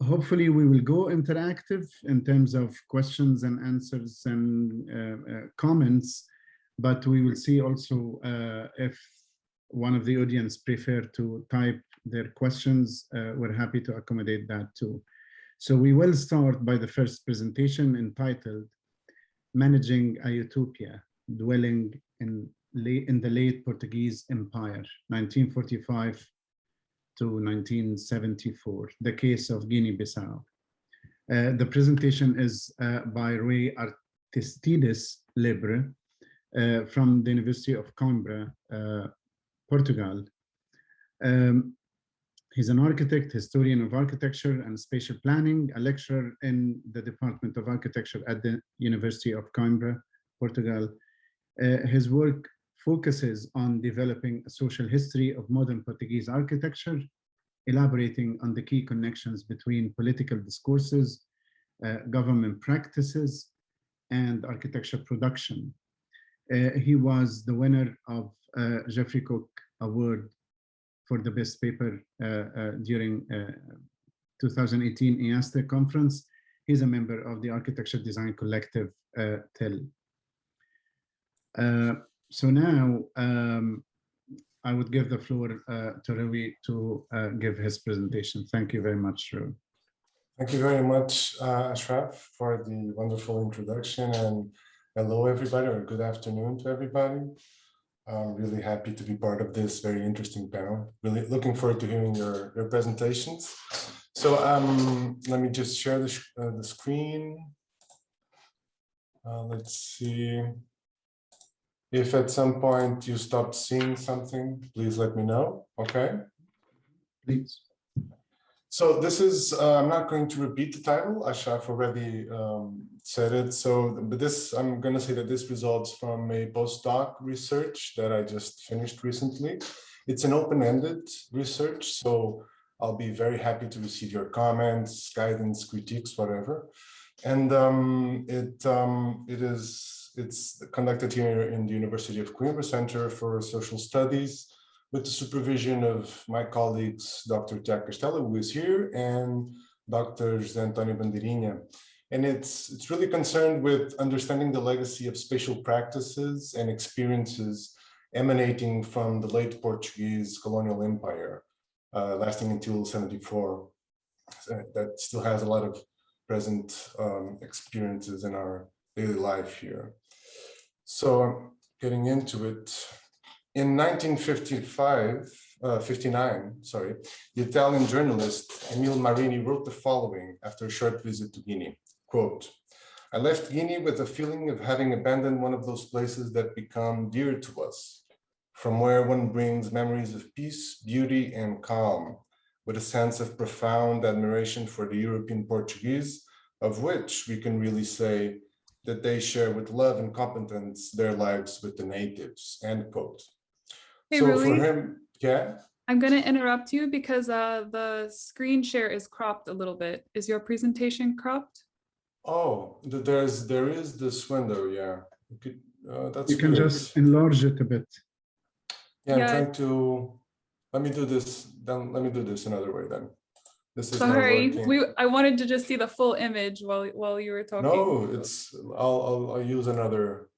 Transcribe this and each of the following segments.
Hopefully we will go interactive in terms of questions and answers and comments, but we will see also if one of the audience prefer to type their questions, we're happy to accommodate that too. So we will start by the first presentation entitled Managing a Utopia, Dwelling in the Late Portuguese Empire, 1945 to 1974, the case of Guinea-Bissau. The presentation is by Rui Aristides Lebre from the University of Coimbra, Portugal. He's an architect, historian of architecture and spatial planning, a lecturer in the Department of Architecture at the University of Coimbra, Portugal. His work focuses on developing a social history of modern Portuguese architecture, elaborating on the key connections between political discourses, government practices, and architecture production. He was the winner of Geoffrey Cook Award for the best paper during 2018 IASTE conference. He's a member of the Architecture Design Collective, TIL. So now I would give the floor to Rui to give his presentation. Thank you very much, Rui. Thank you very much, Ashraf, for the wonderful introduction, and hello everybody, or good afternoon to everybody. I'm really happy to be part of this very interesting panel. Really looking forward to hearing your presentations. So let me just share the screen. Let's see. If at some point you stop seeing something, please let me know, okay? Please. So this is, I'm not going to repeat the title, Ashraf already said it. So, but this, I'm gonna say that this results from a postdoc research that I just finished recently. It's an open-ended research, so I'll be very happy to receive your comments, guidance, critiques, whatever. And it's conducted here in the University of Coimbra Center for Social Studies, with the supervision of my colleagues, Dr. Tiago Castelo, who is here, and Dr. José António Bandeirinha. And it's really concerned with understanding the legacy of spatial practices and experiences emanating from the late Portuguese colonial empire, lasting until 74. That still has a lot of present experiences in our daily life here. So getting into it, in 1959, the Italian journalist Emile Marini wrote the following after a short visit to Guinea, quote, "I left Guinea with a feeling of having abandoned one of those places that become dear to us, from where one brings memories of peace, beauty, and calm, with a sense of profound admiration for the European Portuguese, of which we can really say that they share with love and competence their lives with the natives," end quote. Hey, so Rui, for him, yeah? I'm going to interrupt you because the screen share is cropped a little bit. Is your presentation cropped? Oh, there is this window, yeah. That's You can weird. just enlarge it a bit. Yeah, I'm Yeah. trying to, let me do this another way then. This is not Sorry, working. I wanted to just see the full image while you were talking. No, it's, I'll use another,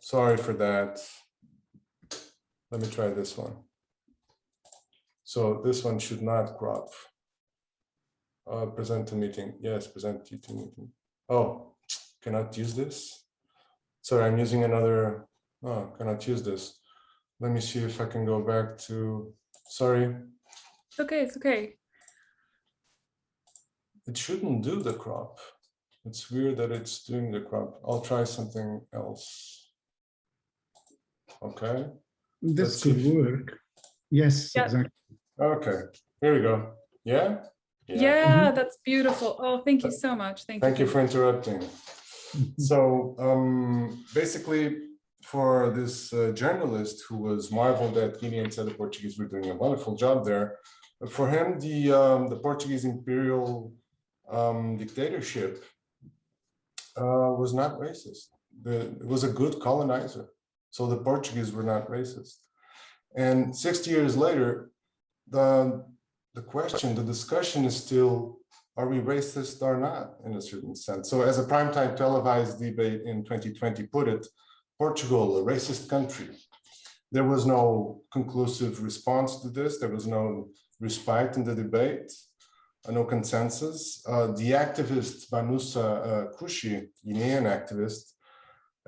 sorry for that. Let me try this one. So this one should not crop. Present to meeting. Yes, present to meeting. Oh, cannot use this. Sorry, I'm using another. Oh, cannot use this. Let me see if I can go back to. Sorry. It's okay. It's okay. It shouldn't do the crop. It's weird that it's doing the crop. I'll try something else. Okay. This could work. Yes, Yeah. exactly. Okay, here we go. Yeah? Yeah, that's beautiful. Oh, thank you so much. Thank you for interrupting. So basically, for this journalist who was marveled at Guinea and said the Portuguese were doing a wonderful job there, for him, the Portuguese imperial dictatorship was not racist. It was a good colonizer. So the Portuguese were not racist. And 60 years later, the question, the discussion is still, are we racist or not, in a certain sense? So as a primetime televised debate in 2020 put it, Portugal, a racist country. There was no conclusive response to this. There was no respite in the debate, no consensus. The activist Banusa Kushi, Guinean activist,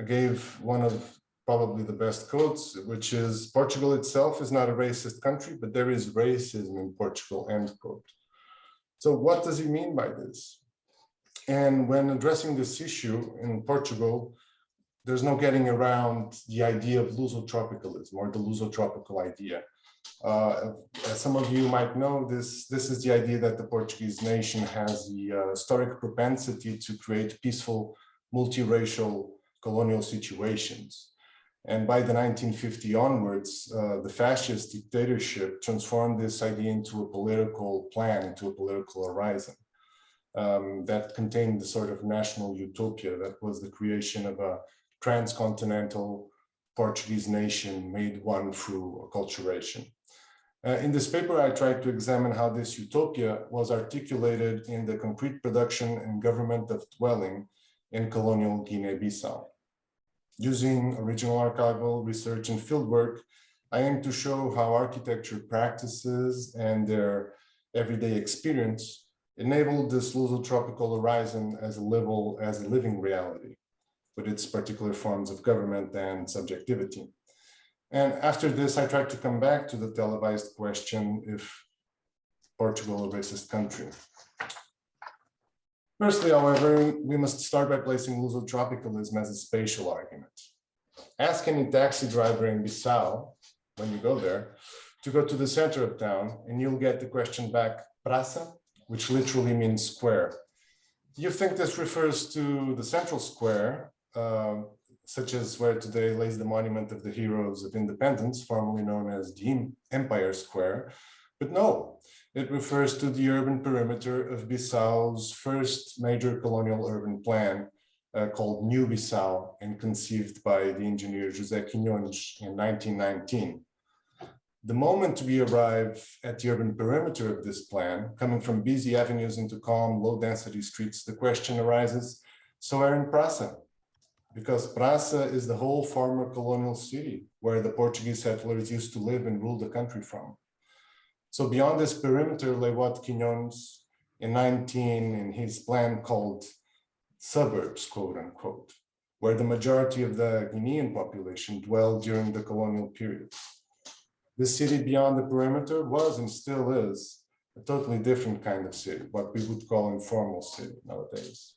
gave one of probably the best quotes, which is, Portugal itself is not a racist country, but there is racism in Portugal, end quote. So what does he mean by this? And when addressing this issue in Portugal, there's no getting around the idea of lusotropicalism or the lusotropical idea. As some of you might know, this is the idea that the Portuguese nation has the historic propensity to create peaceful, multiracial colonial situations. And by the 1950 onwards, the fascist dictatorship transformed this idea into a political plan, into a political horizon that contained the sort of national utopia that was the creation of a transcontinental Portuguese nation made one through acculturation. In this paper, I tried to examine how this utopia was articulated in the concrete production and government of dwelling in colonial Guinea-Bissau. Using original archival research and fieldwork, I aim to show how architecture practices and their everyday experience enabled this lusotropical horizon as a living reality, with its particular forms of government and subjectivity. And after this, I tried to come back to the televised question, if Portugal a racist country. Firstly, however, we must start by placing lusotropicalism as a spatial argument. Ask any taxi driver in Bissau, when you go there, to go to the center of town, and you'll get the question back, praça, which literally means square. Do you think this refers to the central square, such as where today lays the monument of the heroes of independence, formerly known as the Empire Square? But no, it refers to the urban perimeter of Bissau's first major colonial urban plan, called New Bissau, and conceived by the engineer José Quinhões in 1919. The moment we arrive at the urban perimeter of this plan, coming from busy avenues into calm, low-density streets, the question arises, so where in Praça? Because Praça is the whole former colonial city where the Portuguese settlers used to live and rule the country from. So beyond this perimeter lay what Quinhões in his plan called suburbs, quote unquote, where the majority of the Guinean population dwelled during the colonial period. The city beyond the perimeter was and still is a totally different kind of city, what we would call informal city nowadays.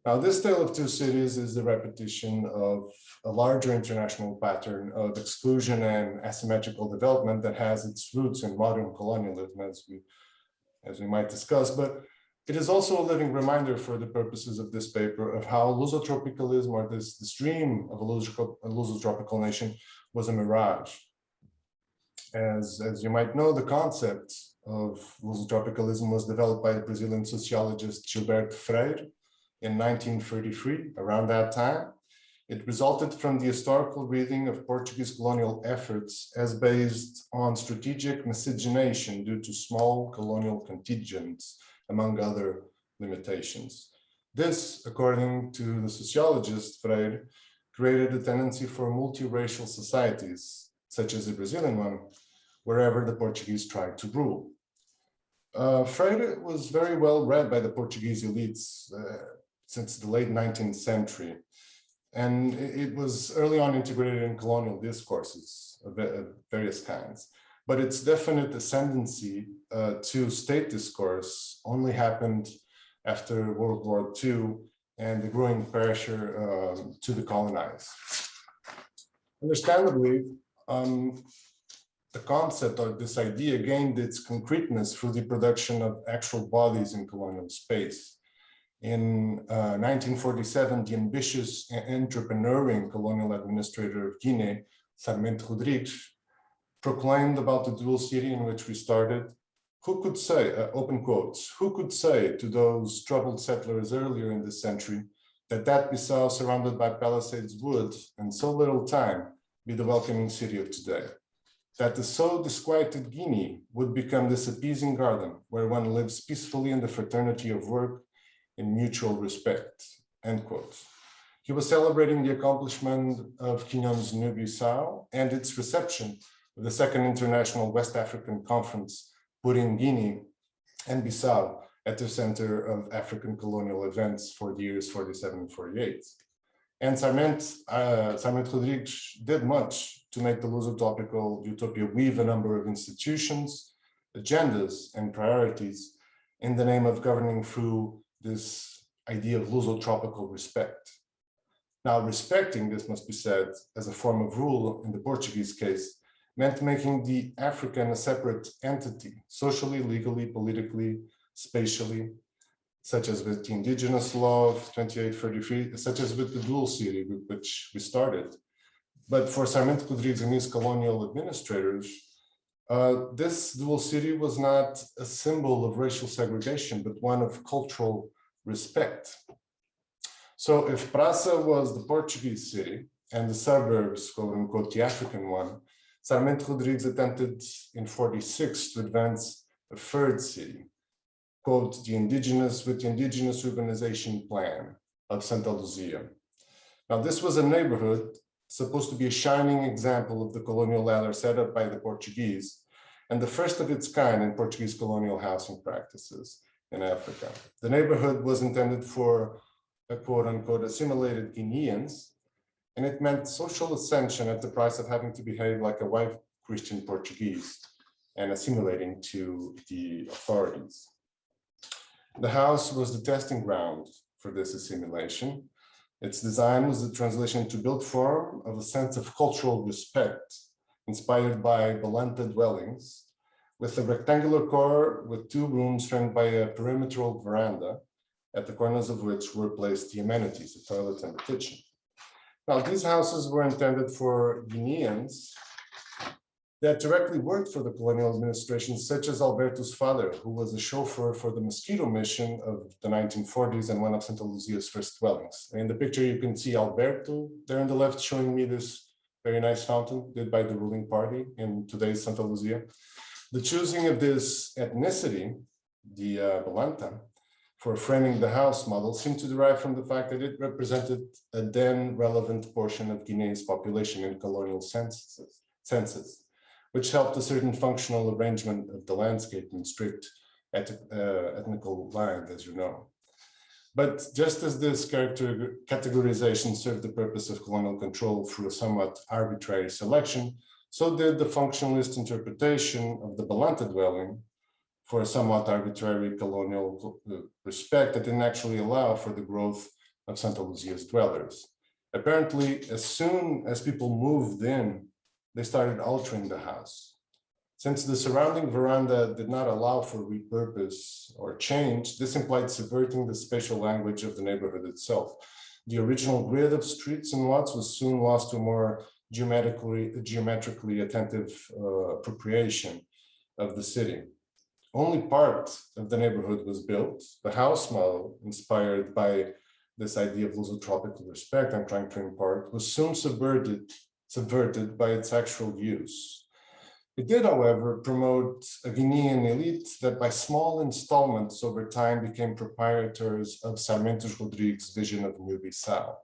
Now, this tale of two cities is the repetition of a larger international pattern of exclusion and asymmetrical development that has its roots in modern colonialism, as we might discuss, but it is also a living reminder for the purposes of this paper of how lusotropicalism, or this dream of a lusotropical nation, was a mirage. As you might know, the concept of lusotropicalism was developed by the Brazilian sociologist Gilberto Freire in 1933. Around that time, it resulted from the historical reading of Portuguese colonial efforts as based on strategic miscegenation due to small colonial contingents, among other limitations. This, according to the sociologist Freire, created a tendency for multiracial societies, such as the Brazilian one, wherever the Portuguese tried to rule. Freire was very well read by the Portuguese elites since the late 19th century, and it was early on integrated in colonial discourses of various kinds. But its definite ascendancy to state discourse only happened after World War II and the growing pressure to decolonize. Understandably, the concept or this idea gained its concreteness through the production of actual bodies in colonial space. In 1947, the ambitious and entrepreneurial colonial administrator of Guinea, Sarmento Rodrigues, proclaimed about the dual city in which we started, who could say, open quotes, who could say to those troubled settlers earlier in this century that Bissau surrounded by palisades would, in so little time, be the welcoming city of today? that the so disquieted Guinea would become this appeasing garden where one lives peacefully in the fraternity of work in mutual respect, end quote. He was celebrating the accomplishment of Quignon's New Bissau and its reception of the Second International West African Conference, putting Guinea and Bissau at the center of African colonial events for the years 47 and 48. And Sarmento Rodrigues did much to make the Lusotropical utopia weave a number of institutions, agendas, and priorities in the name of governing through this idea of Lusotropical respect. Now, respecting, this must be said, as a form of rule in the Portuguese case, meant making the African a separate entity, socially, legally, politically, spatially, such as with the indigenous law of 2833, such as with the dual city with which we started. But for Sarmento Rodrigues and his colonial administrators, this dual city was not a symbol of racial segregation, but one of cultural respect. So if Praça was the Portuguese city and the suburbs, quote unquote, the African one, Sarmento Rodrigues attempted in 46 to advance a third city, quote, the indigenous urbanization plan of Santa Luzia. Now, this was a neighborhood supposed to be a shining example of the colonial ladder set up by the Portuguese and the first of its kind in Portuguese colonial housing practices in Africa. The neighborhood was intended for a quote unquote assimilated Guineans, and it meant social ascension at the price of having to behave like a white Christian Portuguese and assimilating to the authorities. The house was the testing ground for this assimilation. Its design was the translation to built form of a sense of cultural respect, inspired by Balanta dwellings, with a rectangular core with two rooms framed by a perimetral veranda, at the corners of which were placed the amenities, the toilet and the kitchen. Now, these houses were intended for Guineans that directly worked for the colonial administration, such as Alberto's father, who was a chauffeur for the mosquito mission of the 1940s and one of Santa Luzia's first dwellings. In the picture, you can see Alberto there on the left showing me this very nice fountain did by the ruling party in today's Santa Luzia. The choosing of this ethnicity, the Balanta, for framing the house model seemed to derive from the fact that it represented a then relevant portion of Guinea's population in colonial census, which helped a certain functional arrangement of the landscape in strict ethnical lines, as you know. But just as this categorization served the purpose of colonial control through a somewhat arbitrary selection, so did the functionalist interpretation of the Balanta dwelling for a somewhat arbitrary colonial respect that didn't actually allow for the growth of Santa Luzia's dwellers. Apparently, as soon as people moved in, they started altering the house. Since the surrounding veranda did not allow for repurpose or change, this implied subverting the spatial language of the neighborhood itself. The original grid of streets and lots was soon lost to a more geometrically attentive appropriation of the city. Only part of the neighborhood was built. The house model, inspired by this idea of lusotropical respect I'm trying to impart, was soon subverted by its actual use. It did, however, promote a Guinean elite that by small installments over time became proprietors of Sarmento Rodrigues' vision of New Bissau.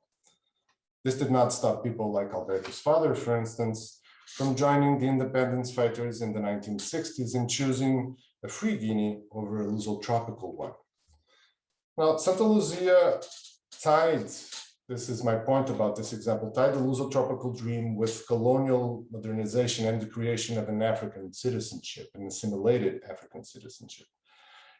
This did not stop people like Alberto's father, for instance, from joining the independence fighters in the 1960s and choosing a free Guinea over a lusotropical one. Now, Santa Luzia tied, this is my point about this example, tied the lusotropical dream with colonial modernization and the creation of an African citizenship, an assimilated African citizenship.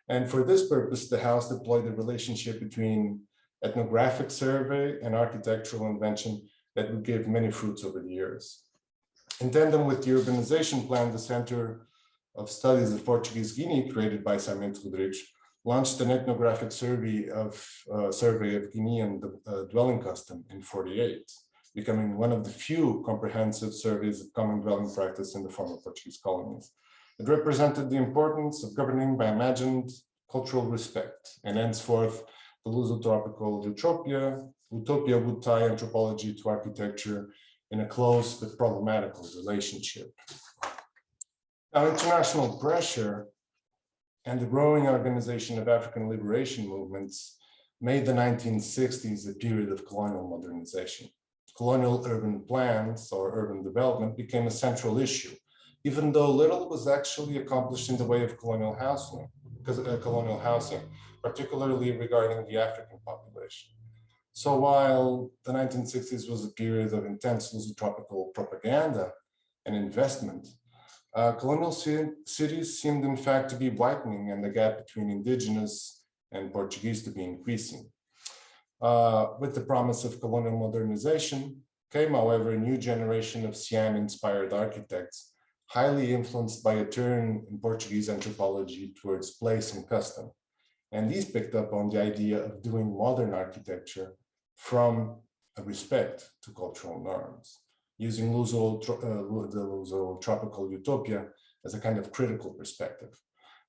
And for this purpose, the house deployed a relationship between ethnographic survey and architectural invention that would give many fruits over the years. In tandem with the urbanization plan, the Center of Studies of Portuguese Guinea, created by Sarmento Rodrigues, launched an ethnographic survey of Guinean dwelling custom in 48, becoming one of the few comprehensive surveys of common dwelling practice in the former Portuguese colonies. It represented the importance of governing by imagined cultural respect, and henceforth, the lusotropical utopia would tie anthropology to architecture in a close but problematical relationship. Now, international pressure and the growing organization of African liberation movements made the 1960s a period of colonial modernization. Colonial urban plans or urban development became a central issue, even though little was actually accomplished in the way of colonial housing, particularly regarding the African population. So while the 1960s was a period of intense Lusotropical propaganda and investment, colonial cities seemed in fact to be widening and the gap between indigenous and Portuguese to be increasing. With the promise of colonial modernization came, however, a new generation of Siam-inspired architects, highly influenced by a turn in Portuguese anthropology towards place and custom. And these picked up on the idea of doing modern architecture from a respect to cultural norms, using the Luso-tropical utopia as a kind of critical perspective.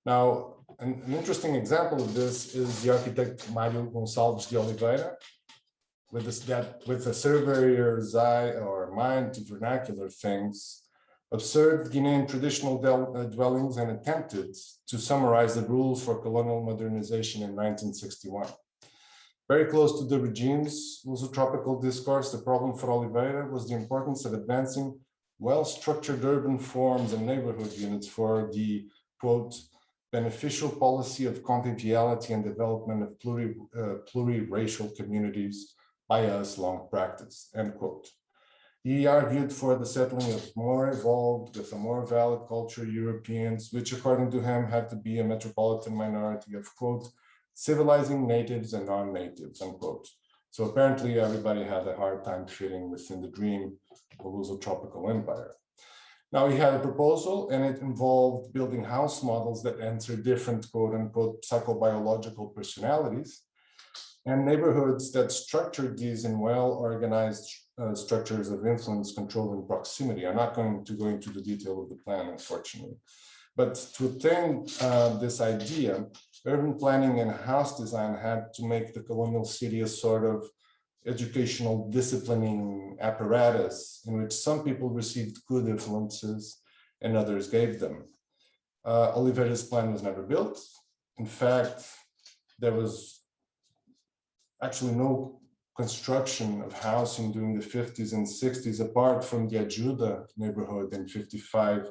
Now, an interesting example of this is the architect Mário Gonçalves de Oliveira, with a surveyor's eye or mind to vernacular things, observed Guinean traditional dwellings and attempted to summarize the rules for colonial modernization in 1961. Very close to the regime's Lusotropical discourse, the problem for Oliveira was the importance of advancing well-structured urban forms and neighborhood units for the, quote, beneficial policy of conviviality and development of pluriracial communities by us long practiced, end quote. He argued for the settling of more evolved, with a more valid culture Europeans, which according to him had to be a metropolitan minority of, quote, civilizing natives and non-natives, unquote. So apparently everybody had a hard time fitting within the dream of a Lusotropical empire. Now he had a proposal and it involved building house models that answer different, quote unquote, psychobiological personalities and neighborhoods that structured these in well-organized structures of influence, control, and proximity. I'm not going to go into the detail of the plan, unfortunately. But to attain this idea, urban planning and house design had to make the colonial city a sort of educational disciplining apparatus in which some people received good influences and others gave them. Oliveira's plan was never built. In fact, there was actually no construction of housing during the 50s and 60s, apart from the Ajuda neighborhood in 55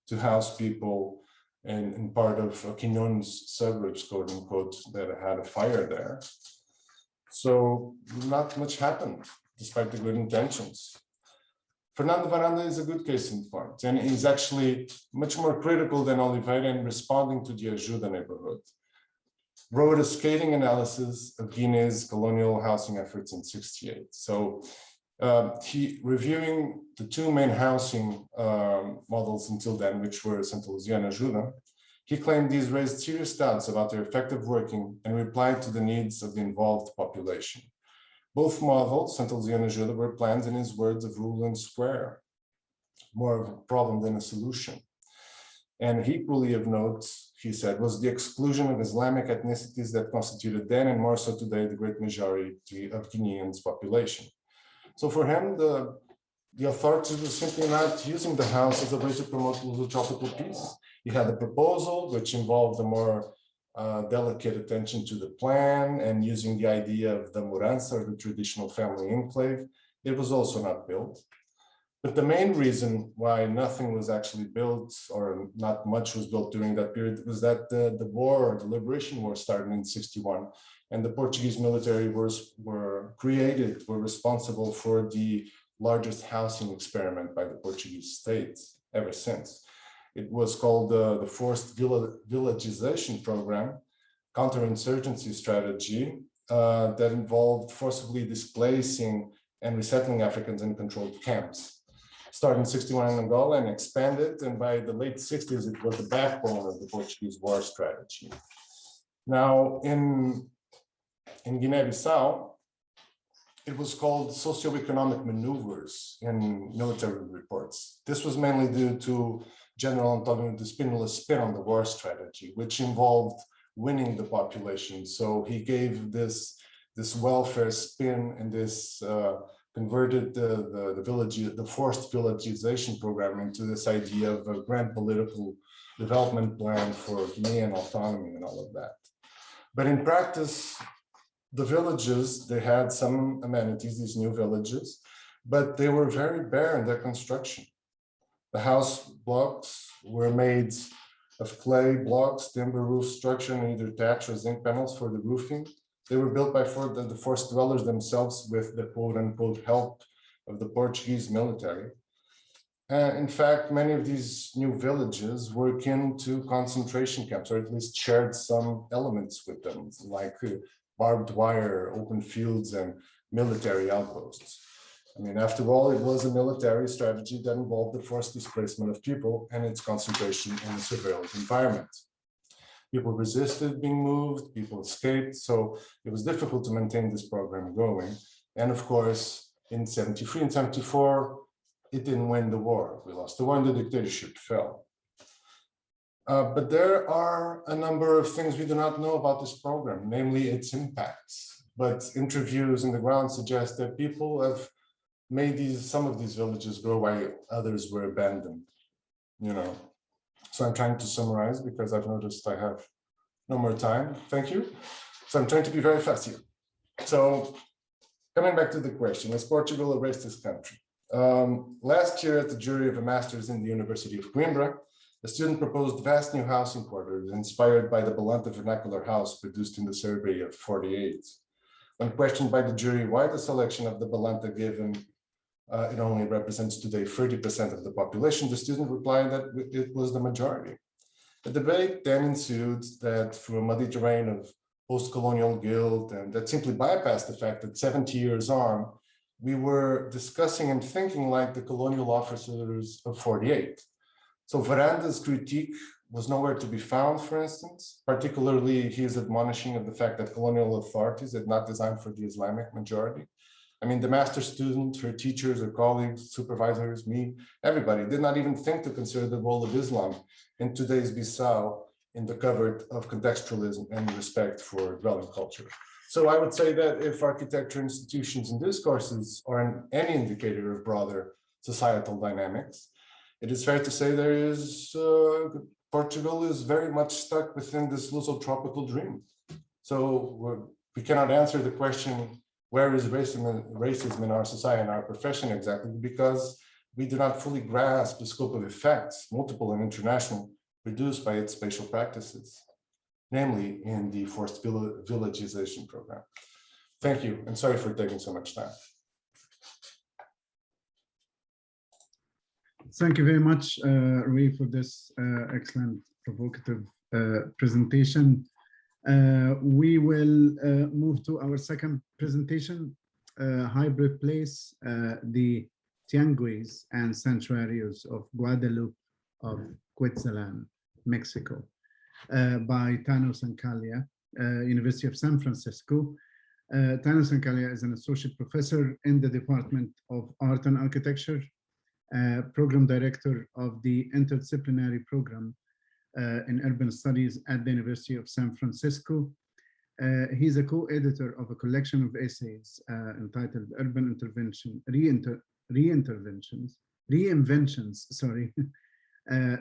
to house people in part of Quignon's suburbs, quote unquote, that had a fire there. So not much happened, despite the good intentions. Fernando Varanda is a good case in point, and he's actually much more critical than Oliveira in responding to the Ajuda neighborhood. Wrote a scathing analysis of Guinea's colonial housing efforts in '68. So he reviewing the two main housing models until then, which were Santa Luzia and Ajuda, he claimed these raised serious doubts about their effective working and replied to the needs of the involved population. Both models, Santa Luzia and Ajuda, were plans, in his words, of rule and square, more of a problem than a solution. And equally of note, he said, was the exclusion of Islamic ethnicities that constituted then and more so today the great majority of Guineans' population. So for him, the authorities were simply not using the house as a way to promote Lusotropical peace. He had a proposal which involved a more delicate attention to the plan and using the idea of the murança, or the traditional family enclave. It was also not built. But the main reason why nothing was actually built, or not much was built during that period, was that the war, the liberation war, started in '61, and the Portuguese military were responsible for the largest housing experiment by the Portuguese state ever since. It was called the Forced Villagization Program, counterinsurgency strategy that involved forcibly displacing and resettling Africans in controlled camps. Started in '61 in Angola and expanded, and by the late '60s, it was the backbone of the Portuguese war strategy. Now, in Guinea-Bissau, it was called socioeconomic maneuvers in military reports. This was mainly due to General Antonio de Spinola's spin on the war strategy, which involved winning the population. So he gave this welfare spin and this converted the forced villagization program into this idea of a grand political development plan for Guinean autonomy and all of that. But in practice, the villages, they had some amenities, these new villages, but they were very bare in their construction. The house blocks were made of clay blocks, timber roof structure, and either thatch or zinc panels for the roofing. They were built by the forced dwellers themselves with the quote-unquote help of the Portuguese military. In fact, many of these new villages were akin to concentration camps, or at least shared some elements with them, like barbed wire, open fields, and military outposts. I mean, after all, it was a military strategy that involved the forced displacement of people and its concentration in a surveilled environment. People resisted being moved, people escaped, so it was difficult to maintain this program going. And of course, in 73 and 74, it didn't win the war. We lost the war and the dictatorship fell. But there are a number of things we do not know about this program, namely its impacts. But interviews on the ground suggest that people have made some of these villages grow while others were abandoned, you know. So I'm trying to summarize because I've noticed I have no more time. Thank you. So I'm trying to be very fast here. So coming back to the question, is Portugal a racist country? Last year at the jury of a master's in the University of Coimbra, a student proposed vast new housing quarters inspired by the Balanta vernacular house produced in the survey of 48. When questioned by the jury why the selection of the Balanta given it only represents today 30% of the population, the student replied that it was the majority. The debate then ensued that through a muddy terrain of post-colonial guilt and that simply bypassed the fact that 70 years on, we were discussing and thinking like the colonial officers of 48. So Veranda's critique was nowhere to be found, for instance, particularly his admonishing of the fact that colonial authorities had not designed for the Islamic majority. I mean, the master student, her teachers, her colleagues, supervisors, me, everybody did not even think to consider the role of Islam in today's Bissau in the cupboard of contextualism and respect for dwelling culture. So I would say that if architecture institutions and discourses are any indicator of broader societal dynamics, it is fair to say Portugal is very much stuck within this lusotropical dream. So we cannot answer the question, where is racism in our society and our profession exactly, because we do not fully grasp the scope of effects, multiple and international, produced by its spatial practices, namely in the forced villagization program. Thank you, and sorry for taking so much time. Thank you very much, Rui, for this excellent, provocative presentation. We will move to our second presentation, Hybrid Place, the Tianguis and Sanctuaries of Guadalupe of Quetzalan, Mexico, by Tano Sancalia, University of San Francisco. Tano Sancalia is an associate professor in the Department of Art and Architecture, program director of the interdisciplinary program in urban studies at the University of San Francisco. He's a co-editor of a collection of essays entitled Urban Reinventions,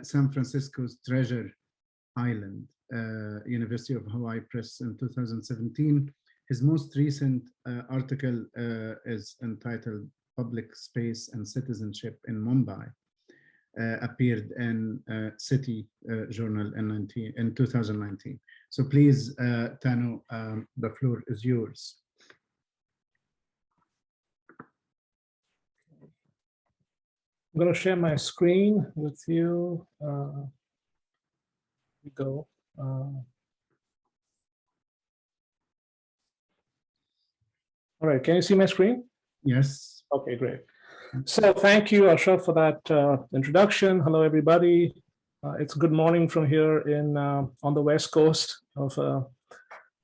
San Francisco's Treasure Island, University of Hawaii Press in 2017. His most recent article is entitled Public Space and Citizenship in Mumbai, appeared in City Journal in 2019. So please, Tano, the floor is yours. I'm going to share my screen with you. Here we go. All right, can you see my screen? Yes. Okay, great. So thank you, Ashraf, for that introduction. Hello, everybody. It's good morning from here in on the west coast of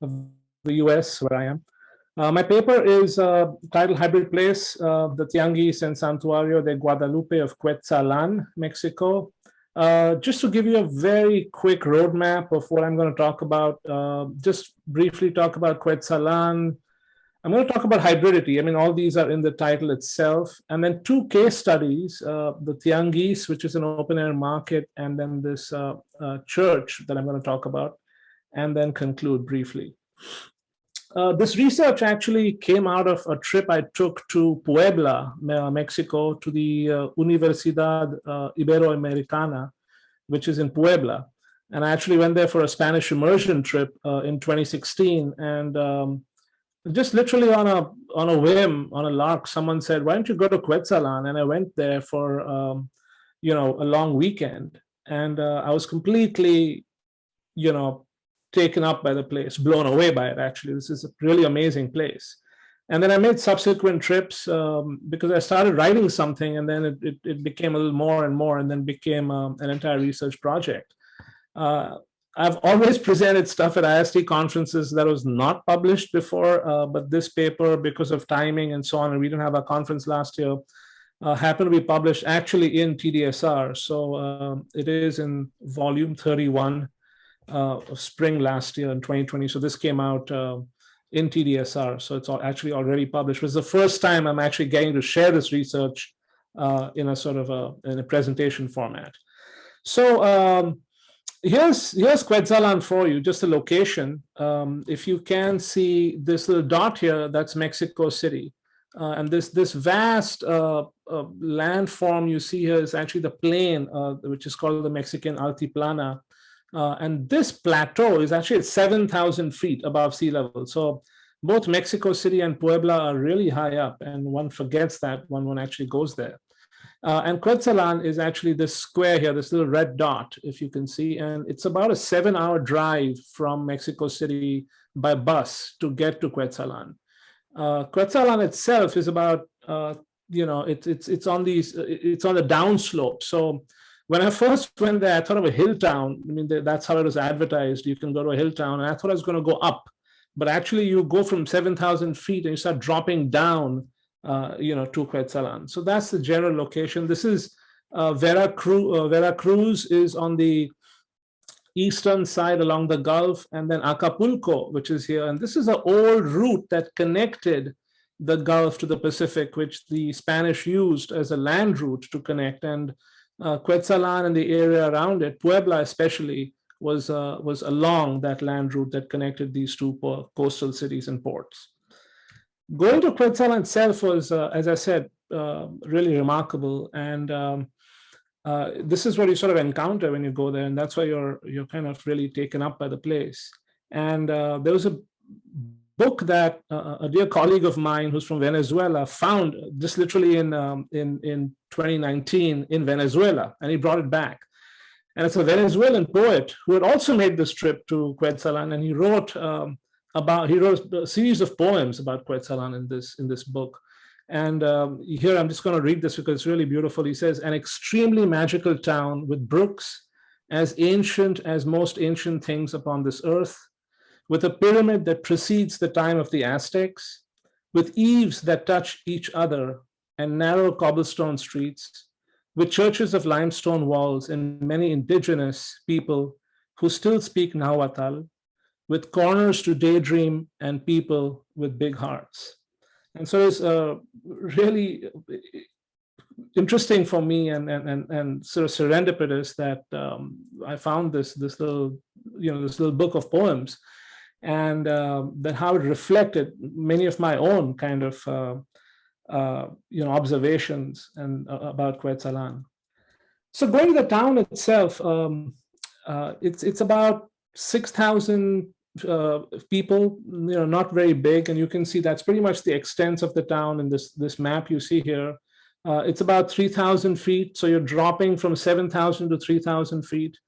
the US, where I am. My paper is titled Hybrid Place, the Tianguis and Santuario de Guadalupe of Quetzalan, Mexico. Just to give you a very quick roadmap of what I'm going to talk about, just briefly talk about Quetzalan, I'm going to talk about hybridity. I mean, all these are in the title itself. And then 2 case studies, the Tianguis, which is an open air market, and then this church that I'm going to talk about, and then conclude briefly. This research actually came out of a trip I took to Puebla, Mexico, to the Universidad Iberoamericana, which is in Puebla. And I actually went there for a Spanish immersion trip in 2016. And just literally on a whim, on a lark, someone said, "Why don't you go to Quetzalan?" And I went there for a long weekend, and I was completely taken up by the place, blown away by it. Actually, this is a really amazing place. And then I made subsequent trips because I started writing something, and then it became a little more and more, and then became an entire research project. I've always presented stuff at IST conferences that was not published before, but this paper, because of timing and so on, and we didn't have a conference last year, happened to be published actually in TDSR. So it is in volume 31 of spring last year in 2020. So this came out in TDSR. So it's actually already published. It was the first time I'm actually getting to share this research in a sort of in a presentation format. So here's Quetzalan for you, just a location. If you can see this little dot here, that's Mexico City. And this vast landform you see here is actually the plain, which is called the Mexican Altiplana. And this plateau is actually at 7,000 feet above sea level. So both Mexico City and Puebla are really high up, and one forgets that when one actually goes there. And Quetzalan is actually this square here, this little red dot, if you can see, and it's about a 7-hour drive from Mexico City by bus to get to Quetzalan. Quetzalan itself is about, it's on the downslope. So when I first went there, I thought of a hill town. I mean, that's how it was advertised. You can go to a hill town, and I thought I was going to go up, but actually you go from 7,000 feet and you start dropping down to Quetzalan. So that's the general location. This is Veracruz. Veracruz is on the eastern side along the Gulf, and then Acapulco, which is here. And this is an old route that connected the Gulf to the Pacific, which the Spanish used as a land route to connect. And Quetzalan and the area around it, Puebla especially, was along that land route that connected these two coastal cities and ports. Going to Quetzalan itself was, as I said, really remarkable. And this is what you sort of encounter when you go there, and that's why you're kind of really taken up by the place. And there was a book that a dear colleague of mine who's from Venezuela found just literally in 2019 in Venezuela, and he brought it back. And it's a Venezuelan poet who had also made this trip to Quetzalan, and he wrote a series of poems about Quetzalan in this book. And here I'm just going to read this because it's really beautiful. He says, "An extremely magical town with brooks as ancient as most ancient things upon this earth, with a pyramid that precedes the time of the Aztecs, with eaves that touch each other and narrow cobblestone streets, with churches of limestone walls and many indigenous people who still speak Nahuatl, with corners to daydream and people with big hearts." And so it's really interesting for me and sort of serendipitous that I found this little book of poems, and that how it reflected many of my own kind of observations and about Quetzalan. So going to the town itself, it's about 6,000 people, not very big, and you can see that's pretty much the extent of the town in this map you see here. It's about 3,000 feet, so you're dropping from 7,000 to 3,000 feet.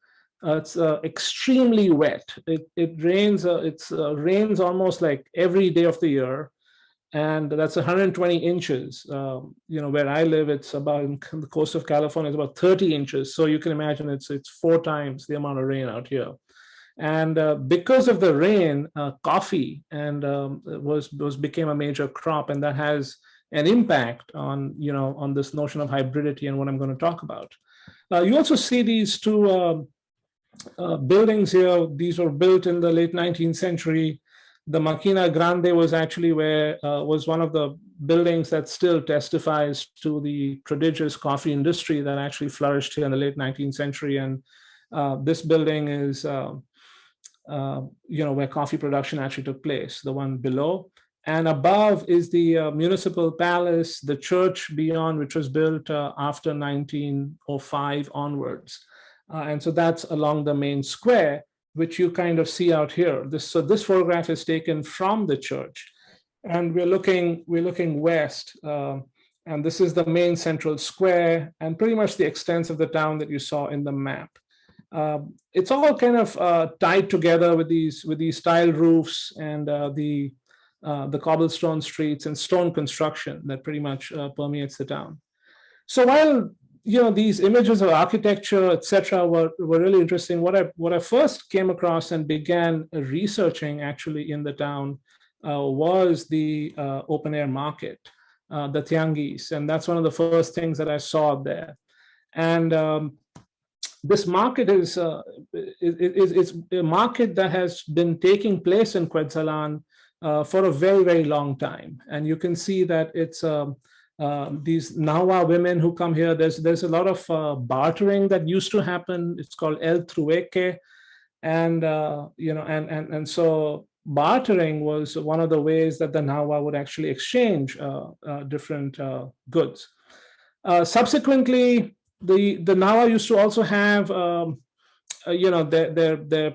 It's extremely wet. It rains. It rains almost like every day of the year, and that's 120 inches. Where I live, it's about in the coast of California, it's about 30 inches. So you can imagine it's 4 times the amount of rain out here. And because of the rain, coffee became a major crop, and that has an impact on on this notion of hybridity and what I'm going to talk about. You also see these two buildings here. These were built in the late 19th century. The Máquina Grande was actually where was one of the buildings that still testifies to the prodigious coffee industry that actually flourished here in the late 19th century. And this building is, where coffee production actually took place, the one below. And above is the municipal palace, the church beyond, which was built after 1905 onwards. And so that's along the main square, which you kind of see out here. So this photograph is taken from the church, and we're looking west, and this is the main central square and pretty much the extent of the town that you saw in the map. It's all kind of tied together with these tiled roofs and the cobblestone streets and stone construction that pretty much permeates the town. So while these images of architecture, etc., were really interesting, what I first came across and began researching actually in the town was the open air market, the tianguis, and that's one of the first things that I saw there. And this market is a market that has been taking place in Quetzalan for a very, very long time, and you can see that it's these Nahua women who come here. There's a lot of bartering that used to happen. It's called el trueque, and so bartering was one of the ways that the Nahua would actually exchange different goods. Subsequently, the Nahua used to also have their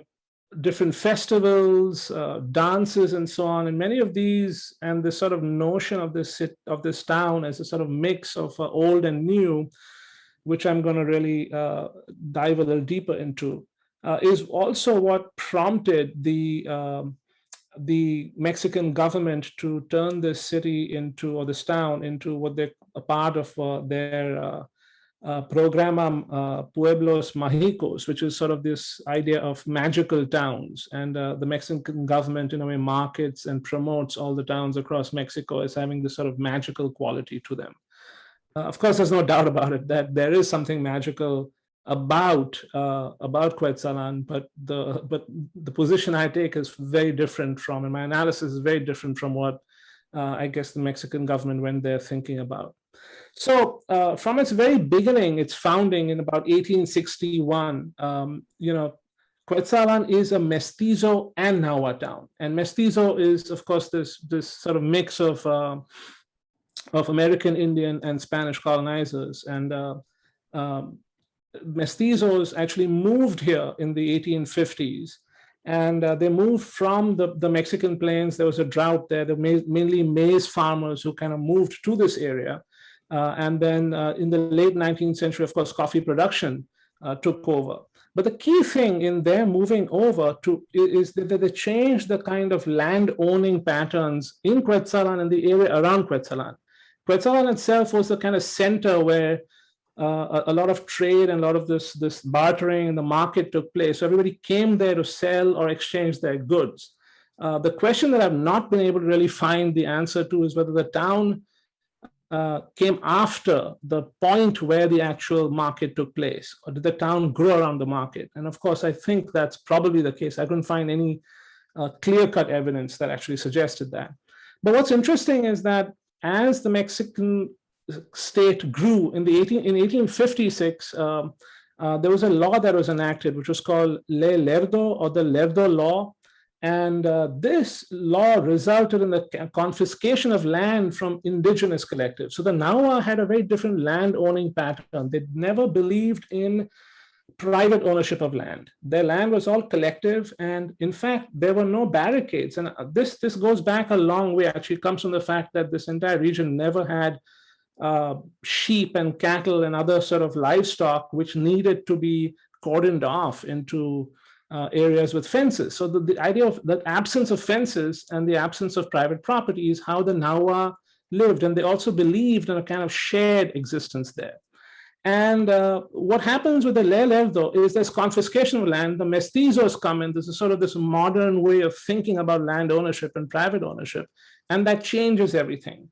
different festivals, dances, and so on. And many of these, and this sort of notion of this town as a sort of mix of old and new, which I'm going to really dive a little deeper into, is also what prompted the Mexican government to turn this city into, or this town into, what they're a part of their Programa Pueblos Mágicos, which is sort of this idea of magical towns. And the Mexican government, in a way, markets and promotes all the towns across Mexico as having this sort of magical quality to them. Of course, there's no doubt about it that there is something magical about Quetzalan, but the position I take is very different from, and my analysis is very different from what I guess the Mexican government went there thinking about. So from its very beginning, its founding in about 1861, Quetzalan is a mestizo and Nahua town. And mestizo is, of course, this sort of mix of American Indian and Spanish colonizers. And mestizos actually moved here in the 1850s. And they moved from the Mexican plains. There was a drought there. There were mainly maize farmers who kind of moved to this area. And then in the late 19th century, of course, coffee production took over. But the key thing in their moving over is that they changed the kind of land owning patterns in Quetzalan and the area around Quetzalan. Quetzalan itself was the kind of center where a lot of trade and a lot of this bartering in the market took place. So everybody came there to sell or exchange their goods. The question that I've not been able to really find the answer to is whether the town came after the point where the actual market took place, or did the town grow around the market? And of course, I think that's probably the case. I couldn't find any clear-cut evidence that actually suggested that. But what's interesting is that as the Mexican state grew in 1856, there was a law that was enacted, which was called Ley Lerdo, or the Lerdo Law. And this law resulted in the confiscation of land from indigenous collectives. So the Nahua had a very different land owning pattern. They never believed in private ownership of land. Their land was all collective. And in fact, there were no barricades. And this goes back a long way. Actually, it comes from the fact that this entire region never had sheep and cattle and other sort of livestock, which needed to be cordoned off into areas with fences. So the idea of the absence of fences and the absence of private property is how the Nahua lived. And they also believed in a kind of shared existence there. And what happens with the Ley Lerdo is there's confiscation of land. The mestizos come in. This is sort of this modern way of thinking about land ownership and private ownership. And that changes everything.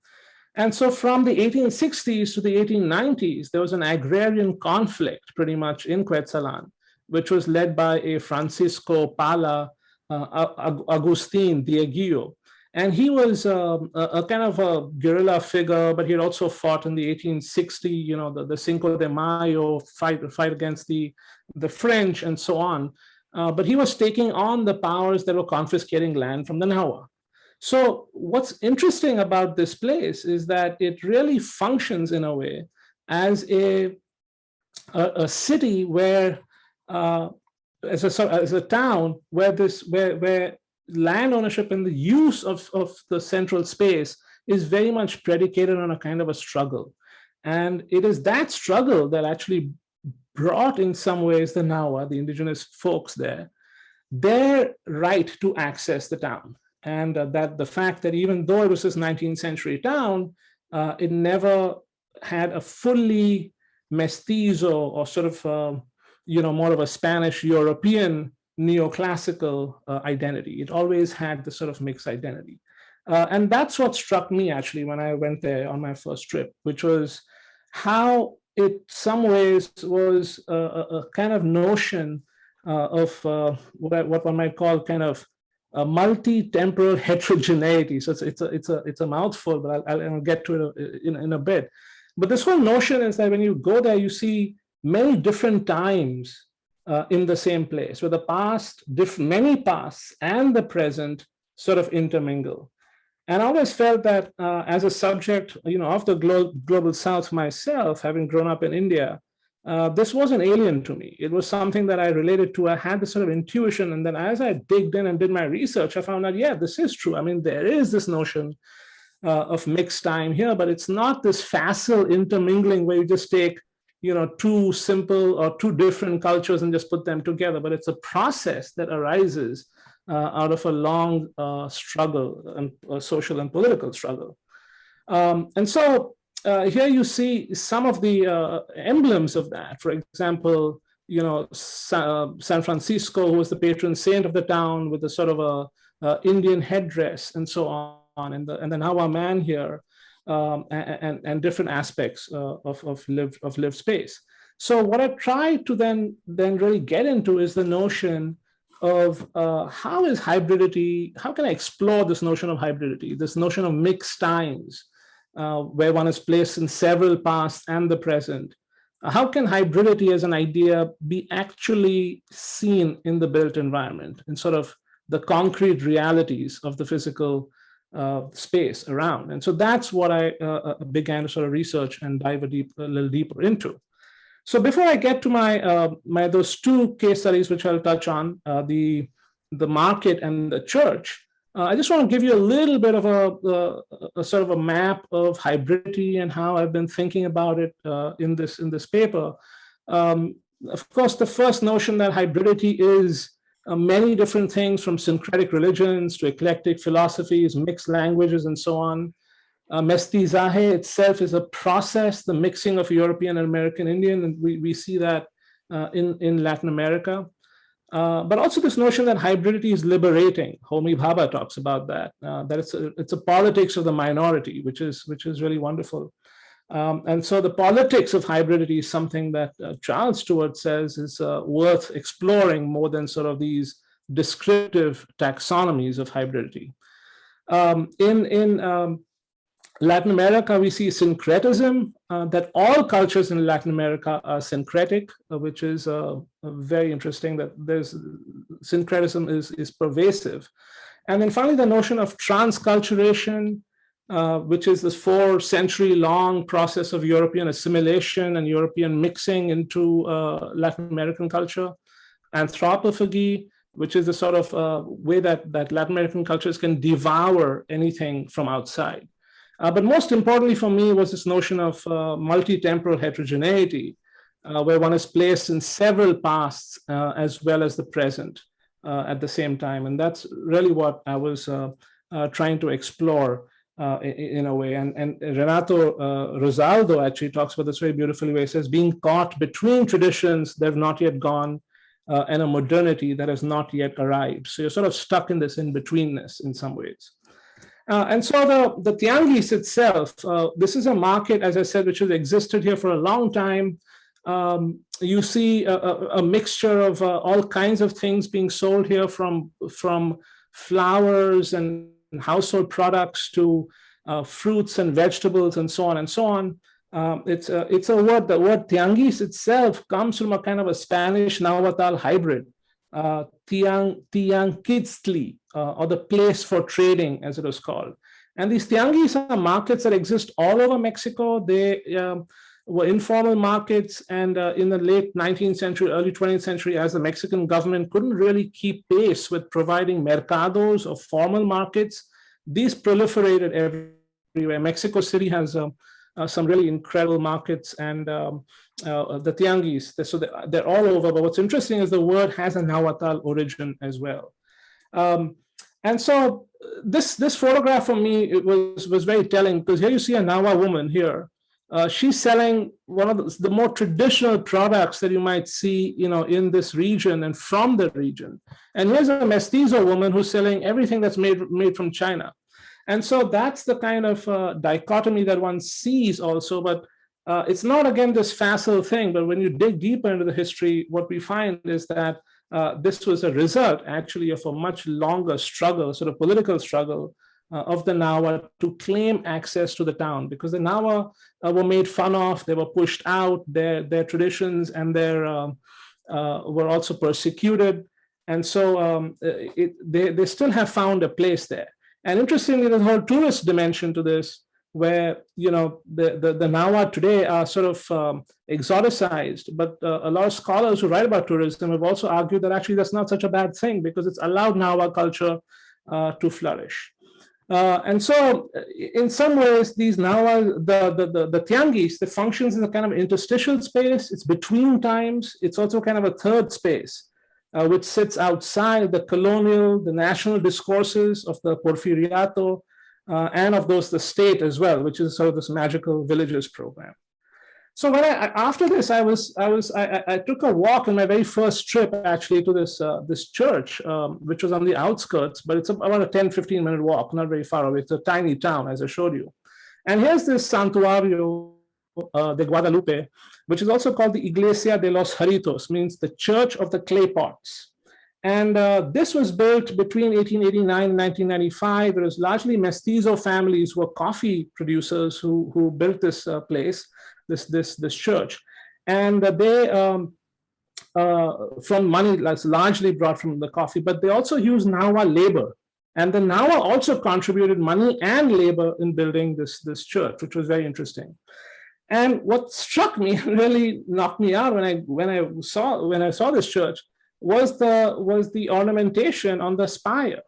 And so from the 1860s to the 1890s, there was an agrarian conflict pretty much in Quetzalan, which was led by a Francisco Pala, Agustin Dieguillo. And he was a kind of a guerrilla figure, but he had also fought in the 1860, the Cinco de Mayo fight against the French and so on. But he was taking on the powers that were confiscating land from the Nahua. So what's interesting about this place is that it really functions in a way as a city where, as a town where land ownership and the use of the central space is very much predicated on a kind of a struggle. And it is that struggle that actually brought in some ways the Nahua, the indigenous folks there, their right to access the town. And that the fact that even though it was this 19th century town, it never had a fully mestizo or sort of, more of a Spanish European neoclassical identity. It always had this sort of mixed identity. And that's what struck me actually when I went there on my first trip, which was how it some ways was a kind of notion of what one might call kind of a multi-temporal heterogeneity. So it's a mouthful, but I'll get to it in a bit. But this whole notion is that when you go there, you see many different times in the same place, where the past, many pasts and the present sort of intermingle. And I always felt that as a subject, of the global South myself, having grown up in India, this wasn't alien to me. It was something that I related to. I had this sort of intuition. And then as I digged in and did my research, I found out, yeah, this is true. I mean, there is this notion of mixed time here, but it's not this facile intermingling where you just take two simple or two different cultures and just put them together, but it's a process that arises out of a long struggle, and social and political struggle. And so here you see some of the emblems of that. For example, San Francisco, who was the patron saint of the town, with a sort of a Indian headdress and so on, and the Nahua man here, and different aspects of lived space. So what I try to then really get into is the notion of how is hybridity, how can I explore this notion of hybridity, this notion of mixed times, where one is placed in several past and the present. How can hybridity as an idea be actually seen in the built environment, in sort of the concrete realities of the physical space around? And so that's what I began to sort of research and dive a little deeper into. So before I get to my those two case studies, which I'll touch on, the market and the church, I just want to give you a little bit of a sort of a map of hybridity and how I've been thinking about it in this paper. Of course, the first notion that hybridity is many different things, from syncretic religions to eclectic philosophies, mixed languages, and so on. Mestizaje itself is a process, the mixing of European and American Indian, and we see that in Latin America. But also this notion that hybridity is liberating. Homi Bhabha talks about that, that it's a politics of the minority, which is really wonderful. And so the politics of hybridity is something that Charles Stewart says is worth exploring more than sort of these descriptive taxonomies of hybridity. In Latin America, we see syncretism, that all cultures in Latin America are syncretic, which is very interesting, that there's syncretism is pervasive. And then finally, the notion of transculturation, which is this 4-century-long process of European assimilation and European mixing into Latin American culture. Anthropophagy, which is the sort of way that Latin American cultures can devour anything from outside. But most importantly for me was this notion of multi-temporal heterogeneity, where one is placed in several pasts as well as the present at the same time. And that's really what I was trying to explore in a way. And Renato Rosaldo actually talks about this very beautifully, where he says, being caught between traditions that have not yet gone and a modernity that has not yet arrived. So you're sort of stuck in this in-betweenness in some ways. And so the Tianguis itself, this is a market, as I said, which has existed here for a long time. you see a mixture of all kinds of things being sold here, from flowers and household products to fruits and vegetables and so on and so on. It's a word, the word tianguis itself comes from a kind of a Spanish Nahuatl hybrid, tianquistli, or the place for trading, as it was called. And these tianguis are markets that exist all over Mexico. They were informal markets, and in the late 19th century, early 20th century, as the Mexican government couldn't really keep pace with providing mercados or formal markets, these proliferated everywhere. Mexico City has some really incredible markets, and the tianguis, so they're all over. But what's interesting is the word has a Nahuatl origin as well. And so this photograph for me, it was very telling, because here you see a Nahua woman here. She's selling one of the more traditional products that you might see, in this region and from the region. And here's a mestizo woman who's selling everything that's made from China. And so that's the kind of dichotomy that one sees also. But it's not, again, this facile thing. But when you dig deeper into the history, what we find is that this was a result, actually, of a much longer struggle, sort of political struggle, of the Nahua to claim access to the town, because the Nahua were made fun of, they were pushed out, their traditions and their were also persecuted. And so they still have found a place there. And interestingly, there's a whole tourist dimension to this, where the Nahua today are sort of exoticized, but a lot of scholars who write about tourism have also argued that actually that's not such a bad thing, because it's allowed Nahua culture to flourish. And so, in some ways, these Nahua, the tianguis, the functions in a kind of interstitial space. It's between times. It's also kind of a third space, which sits outside the colonial, the national discourses of the Porfiriato, and of the state as well, which is sort of this magical villages program. So when after this, I took a walk on my very first trip, actually, to this church, which was on the outskirts, but it's about a 10-15 minute walk, not very far away. It's a tiny town, as I showed you. And here's this Santuario de Guadalupe, which is also called the Iglesia de los Jarritos, means the Church of the Clay Pots. And this was built between 1889 and 1995. It was largely mestizo families who were coffee producers who built this place. This church, and they from money that's largely brought from the coffee, but they also use Nahua labor, and the Nahua also contributed money and labor in building this church, which was very interesting. And what struck me, really knocked me out when I saw this church, was the ornamentation on the spire.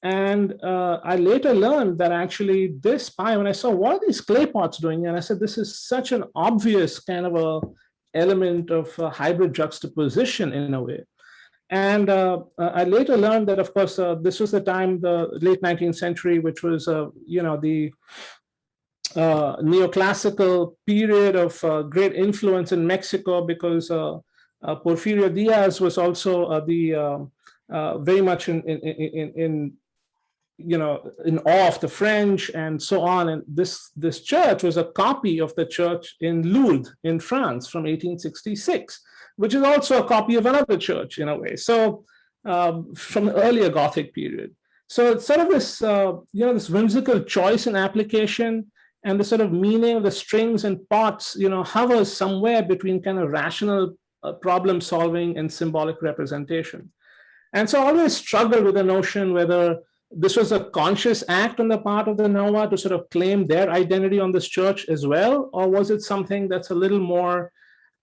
And I later learned that actually this spire, when I saw what are these clay pots doing, and I said, this is such an obvious kind of a element of hybrid juxtaposition in a way. And I later learned that, of course, this was the time, the late 19th century, which was, the neoclassical period of great influence in Mexico, because Porfirio Diaz was also very much in awe of the French and so on. And this church was a copy of the church in Lourdes in France from 1866, which is also a copy of another church in a way. So from the earlier Gothic period. So it's sort of this, this whimsical choice and application, and the sort of meaning of the strings and pots, hovers somewhere between kind of rational problem solving and symbolic representation. And so I always struggled with the notion whether this was a conscious act on the part of the Nahua to sort of claim their identity on this church as well, or was it something that's a little more,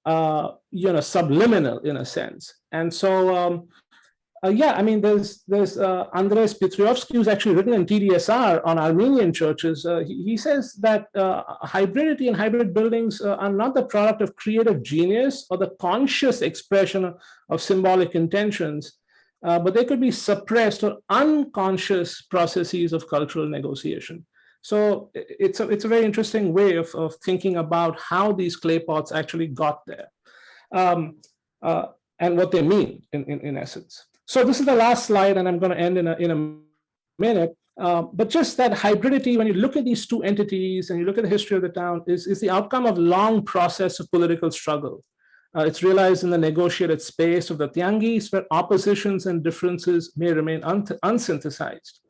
subliminal in a sense? And so, there's Andres Pitriovsky, who's actually written in TDSR on Armenian churches. He says that hybridity and hybrid buildings are not the product of creative genius or the conscious expression of symbolic intentions, but they could be suppressed or unconscious processes of cultural negotiation. So it's a very interesting way of thinking about how these clay pots actually got there, and what they mean in essence. So this is the last slide, and I'm going to end in a minute. But just that hybridity, when you look at these two entities and you look at the history of the town, is the outcome of a long process of political struggle. It's realized in the negotiated space of the Tianguis, where oppositions and differences may remain unsynthesized.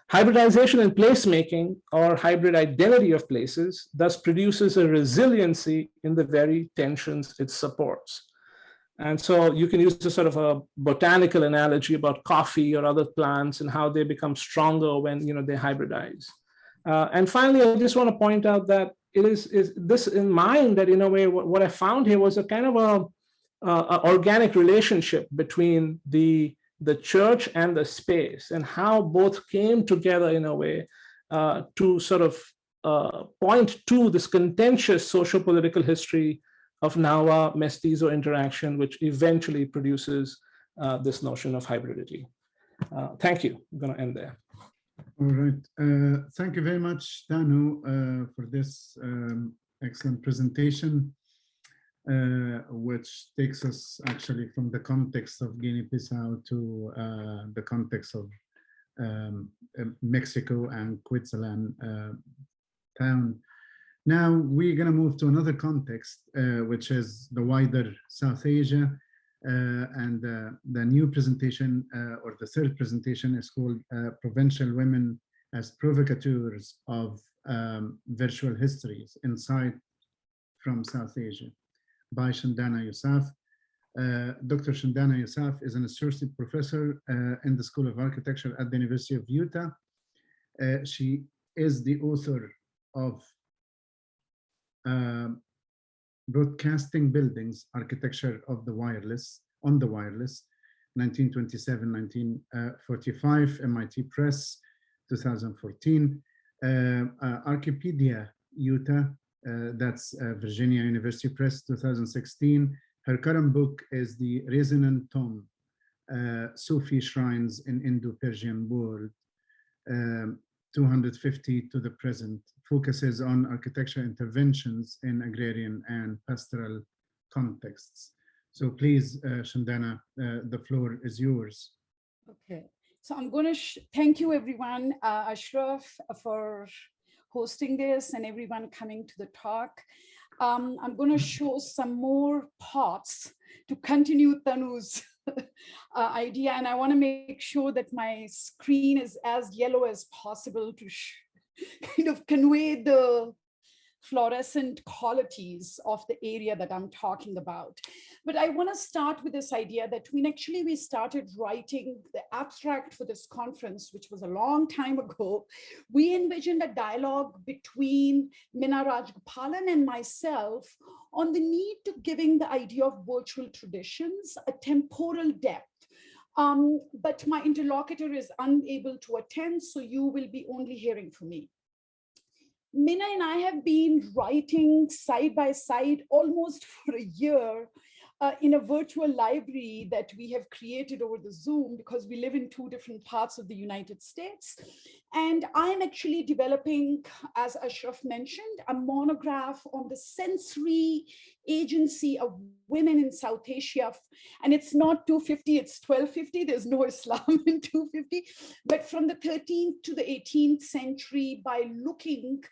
Hybridization in placemaking, or hybrid identity of places, thus produces a resiliency in the very tensions it supports. And so you can use a sort of a botanical analogy about coffee or other plants and how they become stronger when they hybridize. And finally, I just want to point out that it is this in mind that in a way what I found here was a kind of a organic relationship between the church and the space, and how both came together in a way to sort of point to this contentious socio-political history of Nahua mestizo interaction, which eventually produces this notion of hybridity. Thank you. I'm going to end there. All right. Thank you very much, Danu, for this excellent presentation, which takes us actually from the context of Guinea-Bissau to the context of Mexico and Quetzalán town. Now we're going to move to another context, which is the wider South Asia. And the new presentation, or the third presentation, is called Provincial Women as Provocateurs of Virtual Histories, Insight from South Asia, by Shandana Yousaf. Dr. Shandana Yousaf is an associate professor in the School of Architecture at the University of Utah. She is the author of Broadcasting Buildings, Architecture of the Wireless, on the Wireless, 1927-1945, MIT Press, 2014. Archipedia, Utah, that's Virginia University Press, 2016. Her current book is The Resonant Tone, Sufi Shrines in Indo-Persian World, 250 to the present, focuses on architecture interventions in agrarian and pastoral contexts. So please, Shandana, the floor is yours. Okay, so I'm going to thank you everyone, Ashraf, for hosting this and everyone coming to the talk. I'm going to show some more parts to continue Tanu's idea, and I want to make sure that my screen is as yellow as possible to kind of convey the fluorescent qualities of the area that I'm talking about. But I want to start with this idea that when actually we started writing the abstract for this conference, which was a long time ago, we envisioned a dialogue between Meena Rajgopalan and myself on the need to giving the idea of virtual traditions a temporal depth. But my interlocutor is unable to attend, so you will be only hearing from me. Meena and I have been writing side by side almost for a year in a virtual library that we have created over the Zoom, because we live in two different parts of the United States. And I'm actually developing, as Ashraf mentioned, a monograph on the sensory agency of women in South Asia. And it's not 250, it's 1250. There's no Islam in 250. But from the 13th to the 18th century, by looking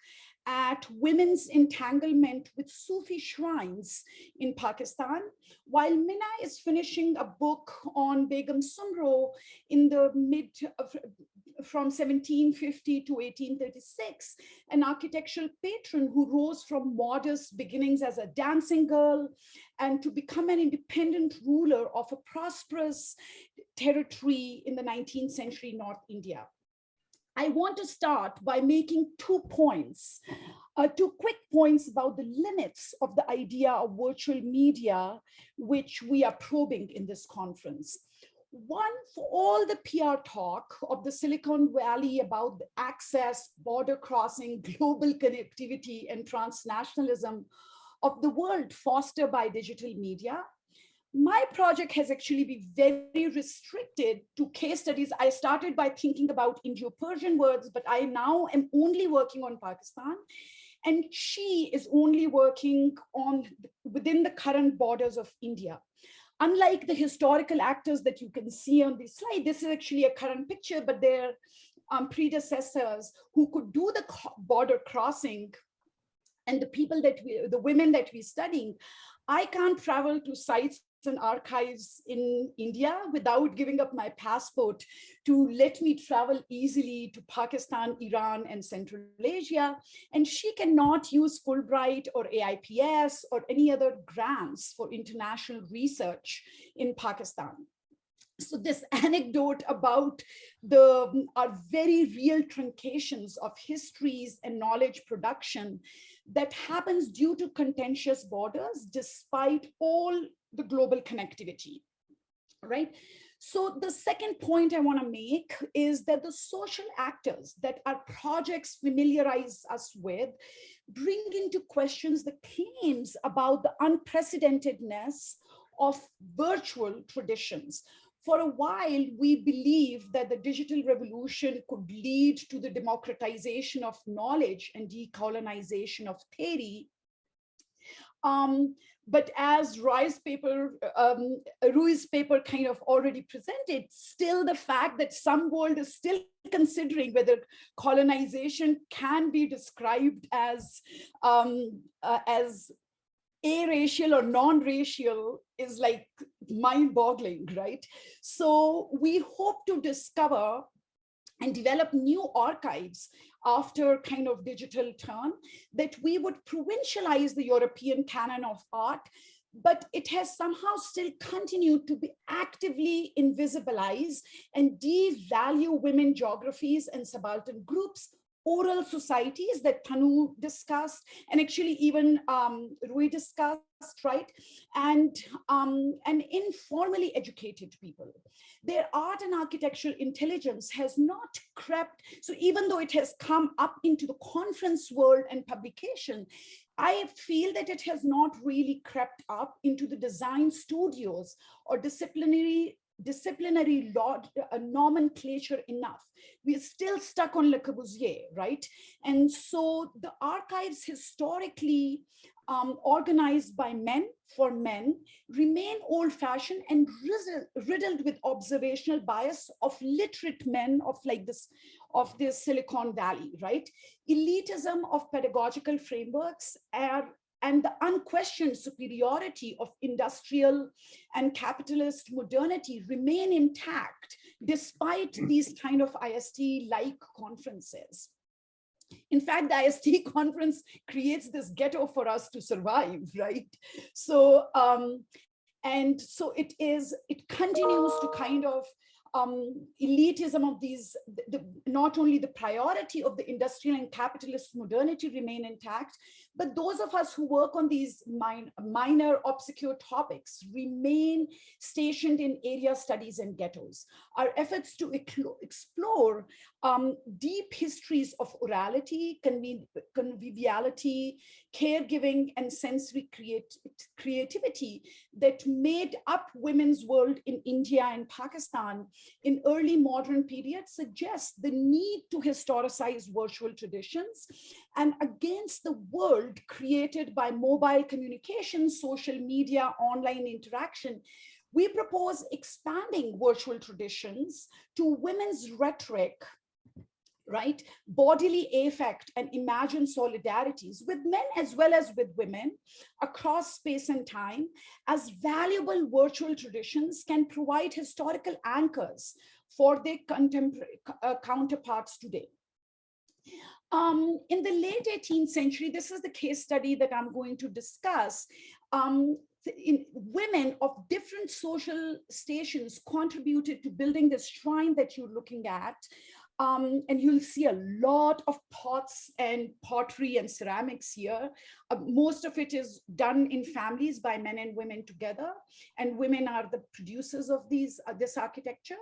at women's entanglement with Sufi shrines in Pakistan, while Meena is finishing a book on Begum Sumro in the from 1750 to 1836, an architectural patron who rose from modest beginnings as a dancing girl and to become an independent ruler of a prosperous territory in the 19th century North India. I want to start by making 2 points, 2 quick points about the limits of the idea of virtual media, which we are probing in this conference. One, for all the PR talk of the Silicon Valley about the access, border crossing, global connectivity, and transnationalism of the world fostered by digital media, my project has actually been very restricted to case studies. I started by thinking about Indo-Persian words, but I now am only working on Pakistan. And she is only working on within the current borders of India. Unlike the historical actors that you can see on this slide, this is actually a current picture, but their predecessors who could do the border crossing, and the people that the women that we're studying I can't travel to sites and archives in India without giving up my passport to let me travel easily to Pakistan, Iran, and Central Asia. And she cannot use Fulbright or AIPS or any other grants for international research in Pakistan. So this anecdote about our very real truncations of histories and knowledge production that happens due to contentious borders, despite all the global connectivity, right? So the second point I want to make is that the social actors that our projects familiarize us with bring into questions the claims about the unprecedentedness of virtual traditions. For a while, we believed that the digital revolution could lead to the democratization of knowledge and decolonization of theory. But as Rui's paper kind of already presented, still the fact that some world is still considering whether colonization can be described as aracial or non-racial is like mind-boggling, right? So we hope to discover and develop new archives after kind of digital turn, that we would provincialize the European canon of art, but it has somehow still continued to be actively invisibilized and devalue women geographies and subaltern groups, oral societies that Tanu discussed, and actually even Rui discussed, right? And informally educated people. Their art and architectural intelligence has not crept, so even though it has come up into the conference world and publication, I feel that it has not really crept up into the design studios or disciplinary nomenclature enough. We're still stuck on Le Corbusier, right? And so the archives historically organized by men for men remain old-fashioned and riddled with observational bias of literate men of this Silicon Valley, right? Elitism of pedagogical frameworks and the unquestioned superiority of industrial and capitalist modernity remain intact despite these kind of IST-like conferences. In fact, the IST conference creates this ghetto for us to survive, right? So, and so it continues to kind of elitism of these, not only the priority of the industrial and capitalist modernity remain intact, but those of us who work on these minor obscure topics remain stationed in area studies and ghettos. Our efforts to explore deep histories of orality, conviviality, caregiving, and sensory creativity that made up women's world in India and Pakistan in early modern periods suggests the need to historicize virtual traditions and against the world created by mobile communication, social media, online interaction. We propose expanding virtual traditions to women's rhetoric, right? Bodily affect and imagined solidarities with men as well as with women across space and time, as valuable virtual traditions can provide historical anchors for their contemporary counterparts today. In the late 18th century, this is the case study that I'm going to discuss. Women of different social stations contributed to building this shrine that you're looking at. And you'll see a lot of pots and pottery and ceramics here. Most of it is done in families by men and women together, and women are the producers of this architecture.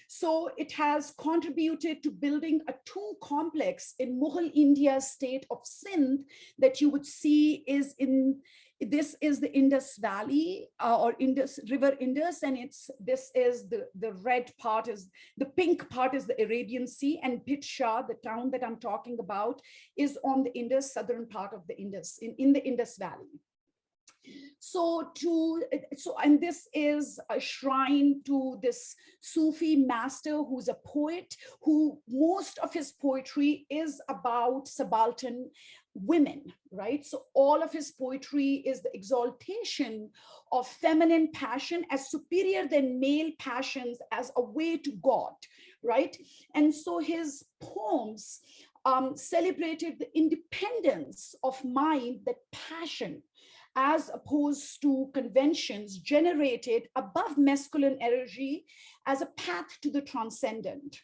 So it has contributed to building a tomb complex in Mughal India's state of Sindh that you would see is in. This is the Indus Valley or Indus River Indus, and this is the red part is the pink part is the Arabian Sea, and Bit Shah, the town that I'm talking about, is on the Indus, southern part of the Indus, in the Indus Valley. And this is a shrine to this Sufi master who's a poet, who most of his poetry is about subaltern women, right? So all of his poetry is the exaltation of feminine passion as superior than male passions as a way to God, right? And so his poems celebrated the independence of mind, that passion, as opposed to conventions generated above masculine energy as a path to the transcendent.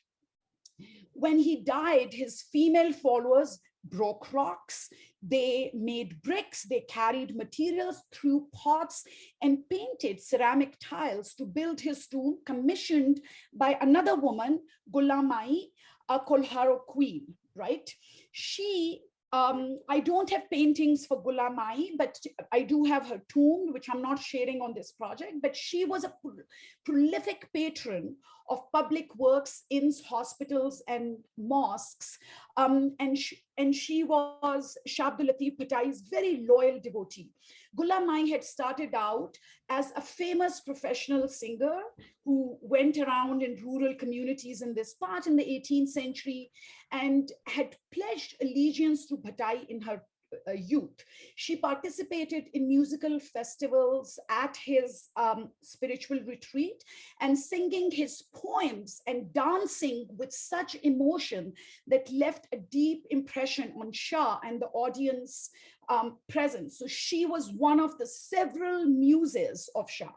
When he died, his female followers broke rocks, they made bricks, they carried materials through pots and painted ceramic tiles to build his tomb, commissioned by another woman, Gulamai, a Kolharo queen, right? She, I don't have paintings for Gulamai, but I do have her tomb, which I'm not sharing on this project, but she was a prolific patron of public works, inns, hospitals, and mosques. And she was Shah Abdul Latif Bhattai's very loyal devotee. Gulamai had started out as a famous professional singer who went around in rural communities in this part in the 18th century and had pledged allegiance to Bhattai in her youth. She participated in musical festivals at his spiritual retreat and singing his poems and dancing with such emotion that left a deep impression on Shah and the audience present. So she was one of the several muses of Shah.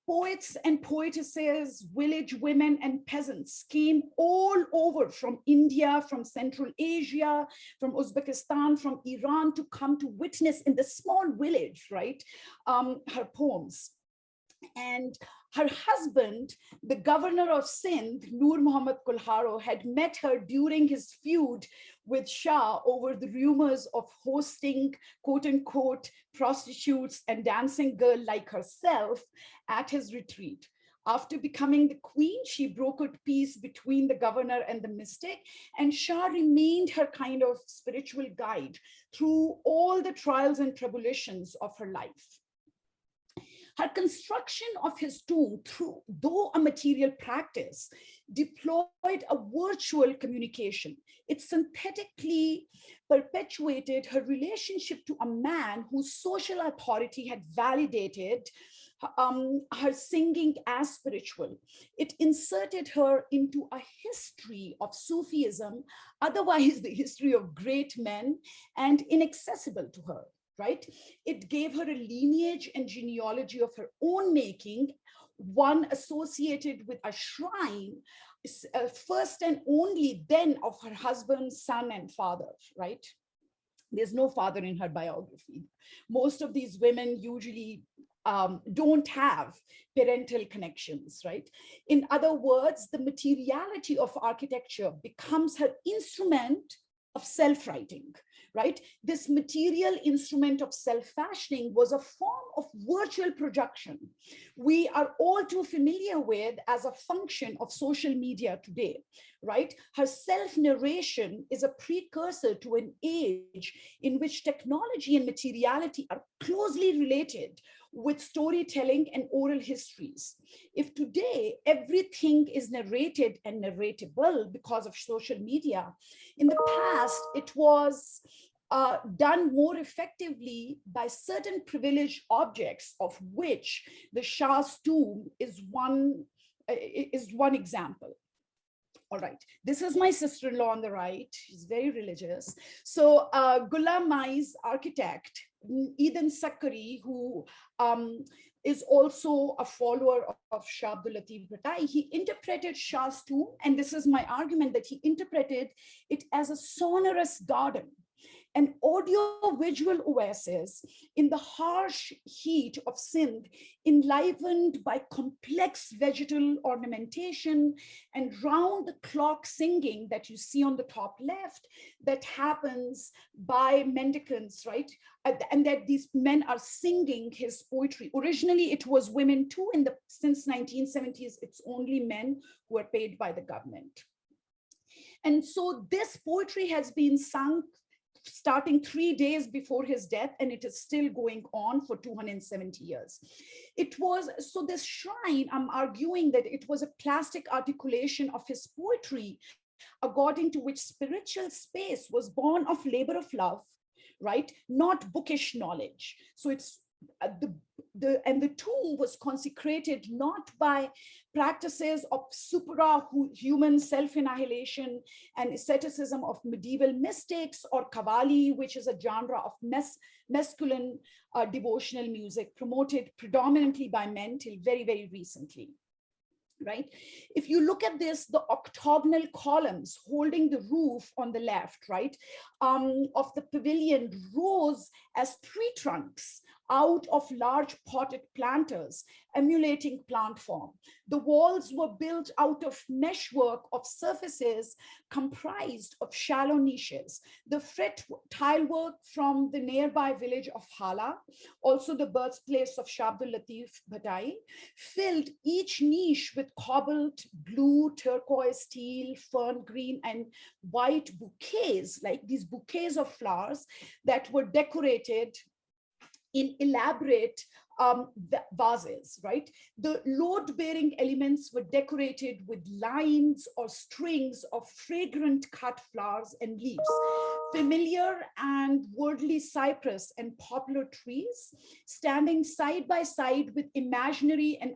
Poets and poetesses, village women and peasants came all over from India, from Central Asia, from Uzbekistan, from Iran to come to witness in the small village, right, her poems. And her husband, the governor of Sindh, Nur Muhammad Kulharo, had met her during his feud with Shah over the rumors of hosting, quote unquote, prostitutes and dancing girl like herself at his retreat. After becoming the queen, she brokered peace between the governor and the mystic, and Shah remained her kind of spiritual guide through all the trials and tribulations of her life. Her construction of his tomb, though a material practice, deployed a virtual communication. It synthetically perpetuated her relationship to a man whose social authority had validated her singing as spiritual. It inserted her into a history of Sufism, otherwise the history of great men, and inaccessible to her. Right? It gave her a lineage and genealogy of her own making, one associated with a shrine, first and only then of her husband, son, and father, right? There's no father in her biography. Most of these women usually don't have parental connections, right? In other words, the materiality of architecture becomes her instrument of self-writing, right? This material instrument of self-fashioning was a form of virtual projection we are all too familiar with as a function of social media today, right? Her self-narration is a precursor to an age in which technology and materiality are closely related with storytelling and oral histories. If today everything is narrated and narratable because of social media, in the past it was done more effectively by certain privileged objects, of which the Shah's tomb is one example. All right, this is my sister-in-law on the right. She's very religious. So Gulamai's architect, Eden Sakkari, who is also a follower of Shah Abdul Latif Bhattai, he interpreted Shah's tomb, and this is my argument, that he interpreted it as a sonorous garden, an audio-visual oasis in the harsh heat of Sindh, enlivened by complex vegetal ornamentation and round-the-clock singing that you see on the top left that happens by mendicants, right? And that these men are singing his poetry. Originally, it was women too. Since 1970s, it's only men who are paid by the government. And so this poetry has been sung starting 3 days before his death, and it is still going on for 270 years. So this shrine, I'm arguing that it was a plastic articulation of his poetry, according to which spiritual space was born of labor of love, right? Not bookish knowledge. So it's the tomb was consecrated not by practices of suprahuman self-annihilation and asceticism of medieval mystics or Qawwali, which is a genre of masculine devotional music promoted predominantly by men till very, very recently. Right? If you look at this, the octagonal columns holding the roof on the left, right, of the pavilion rose as tree trunks out of large potted planters, emulating plant form. The walls were built out of meshwork of surfaces comprised of shallow niches. The fret tile work from the nearby village of Hala, also the birthplace of Shah Abdul Latif Bhattai, filled each niche with cobalt, blue, turquoise, teal, fern green, and white bouquets, like these bouquets of flowers that were decorated in elaborate vases, right? The load-bearing elements were decorated with lines or strings of fragrant cut flowers and leaves. Familiar and worldly cypress and poplar trees standing side by side with imaginary and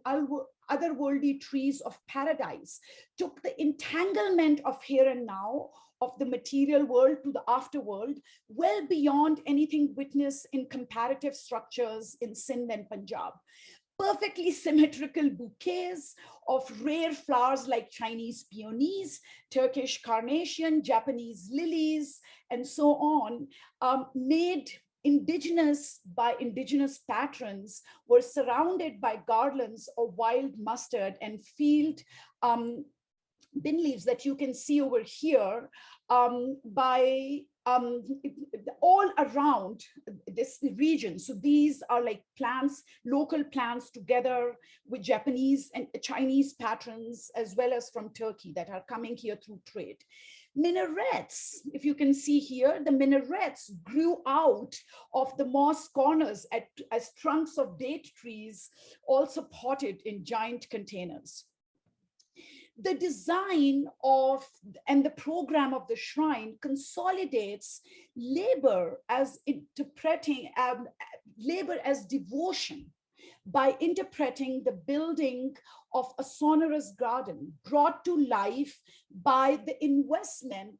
otherworldly trees of paradise took the entanglement of here and now of the material world to the afterworld, well beyond anything witnessed in comparative structures in Sindh and Punjab. Perfectly symmetrical bouquets of rare flowers like Chinese peonies, Turkish carnation, Japanese lilies, and so on, made indigenous by indigenous patrons, were surrounded by garlands of wild mustard and field bin leaves that you can see over here all around this region. So these are like plants, local plants together with Japanese and Chinese patrons, as well as from Turkey that are coming here through trade. Minarets, if you can see here, the minarets grew out of the mosque corners as trunks of date trees, also potted in giant containers. The design of and the program of the shrine consolidates labor as interpreting labor as devotion by interpreting the building of a sonorous garden brought to life by the investment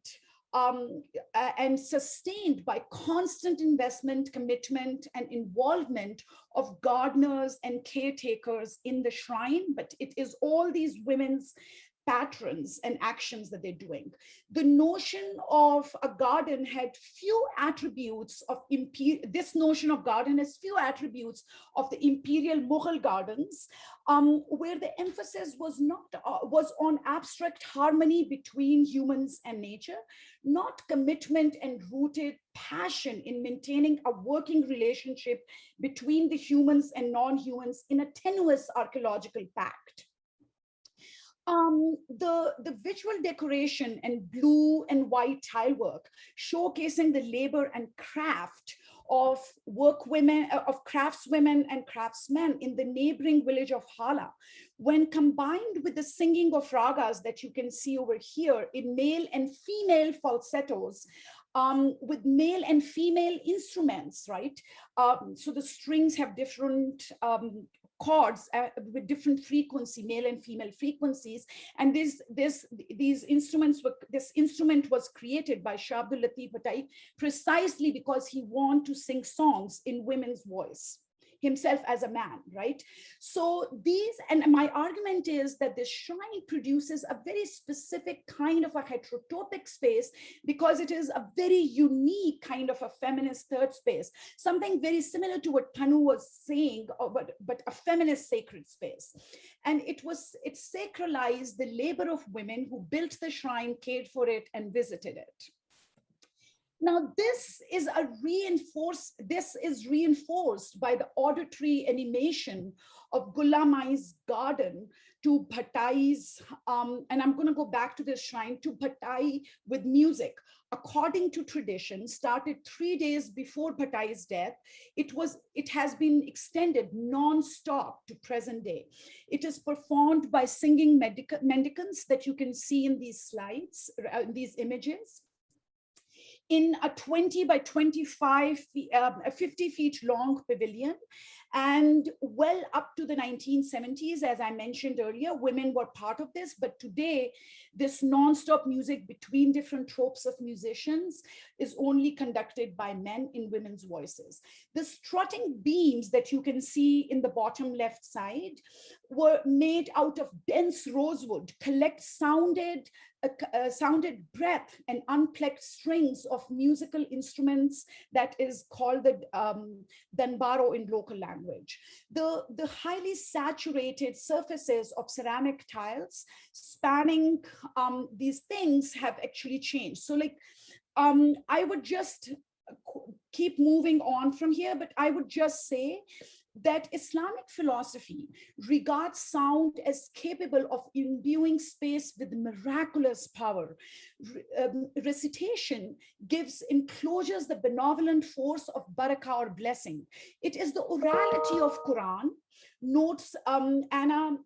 and sustained by constant investment, commitment, and involvement of gardeners and caretakers in the shrine. But it is all these women's patrons and actions that they're doing. The notion of a garden had few attributes of this notion of garden has few attributes of the imperial Mughal gardens, where the emphasis was on abstract harmony between humans and nature, not commitment and rooted passion in maintaining a working relationship between the humans and non-humans in a tenuous archaeological pact. The visual decoration and blue and white tile work showcasing the labor and craft of craftswomen and craftsmen in the neighboring village of Hala, when combined with the singing of ragas that you can see over here in male and female falsettos, with male and female instruments, right? So the strings have different chords with different frequency, male and female frequencies. And this instrument was created by Shah Abdul Latif Bhattai precisely because he wanted to sing songs in women's voice, himself as a man, right? So and my argument is that this shrine produces a very specific kind of a heterotopic space because it is a very unique kind of a feminist third space, something very similar to what Tanu was saying, but a feminist sacred space. And it sacralized the labor of women who built the shrine, cared for it, and visited it. Now, this is reinforced by the auditory animation of Gulamai's garden to Bhattai's, and I'm going to go back to this shrine, to Bhattai with music. According to tradition, started 3 days before Bhattai's death, it has been extended non-stop to present day. It is performed by singing mendicants that you can see in these slides, these images. in a 20 by 25, 50 feet long pavilion. And well up to the 1970s, as I mentioned earlier, women were part of this. But today, this nonstop music between different tropes of musicians is only conducted by men in women's voices. The strutting beams that you can see in the bottom left side were made out of dense rosewood, sounded breath and unplucked strings of musical instruments that is called the danbaro in local language. The highly saturated surfaces of ceramic tiles spanning these things have actually changed. So like, I would just keep moving on from here, but I would just say that Islamic philosophy regards sound as capable of imbuing space with miraculous power. Recitation enclosures the benevolent force of barakah or blessing. It is the orality of Quran, notes Anna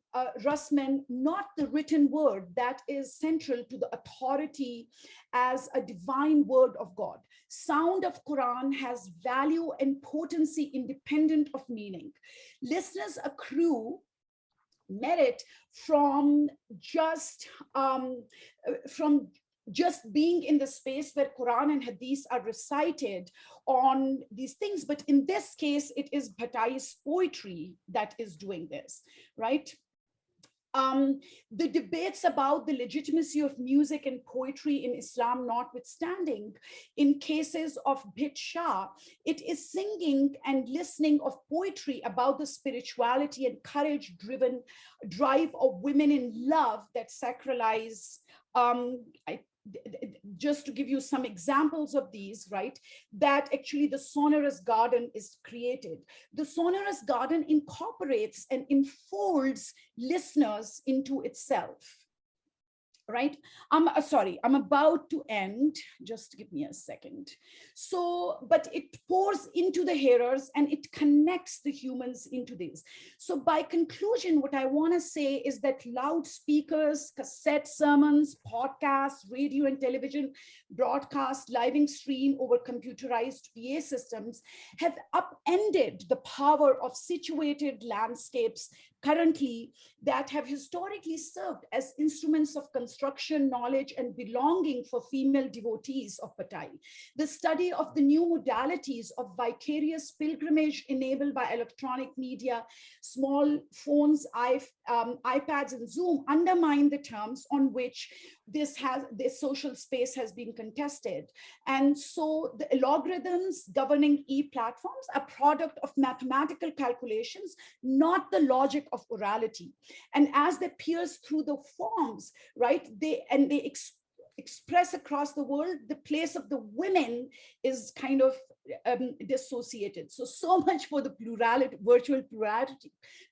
Russman, not the written word, that is central to the authority as a divine word of God. Sound of Quran has value and potency independent of meaning. Listeners accrue merit from just being in the space where Quran and Hadith are recited on these things. But in this case, it is Bhattai's poetry that is doing this, right? The debates about the legitimacy of music and poetry in Islam notwithstanding, in cases of Bhit Shah, it is singing and listening of poetry about the spirituality and courage-driven drive of women in love that sacralize, just to give you some examples of these, right, that actually the sonorous garden is created. The sonorous garden incorporates and enfolds listeners into itself, right? Sorry, I'm about to end. Just give me a second. So, but it pours into the hearers and it connects the humans into this. So by conclusion, what I want to say is that loudspeakers, cassette sermons, podcasts, radio and television broadcast, living stream over computerized PA systems have upended the power of situated landscapes currently that have historically served as instruments of construction, knowledge, and belonging for female devotees of Bhattai. The study of the new modalities of vicarious pilgrimage enabled by electronic media, small phones, iPads, and Zoom undermine the terms on which this social space has been contested. And so the algorithms governing e-platforms are product of mathematical calculations, not the logic of orality. And as they pierce through the forms, right, they express across the world, the place of the women is kind of dissociated. So much for the plurality, virtual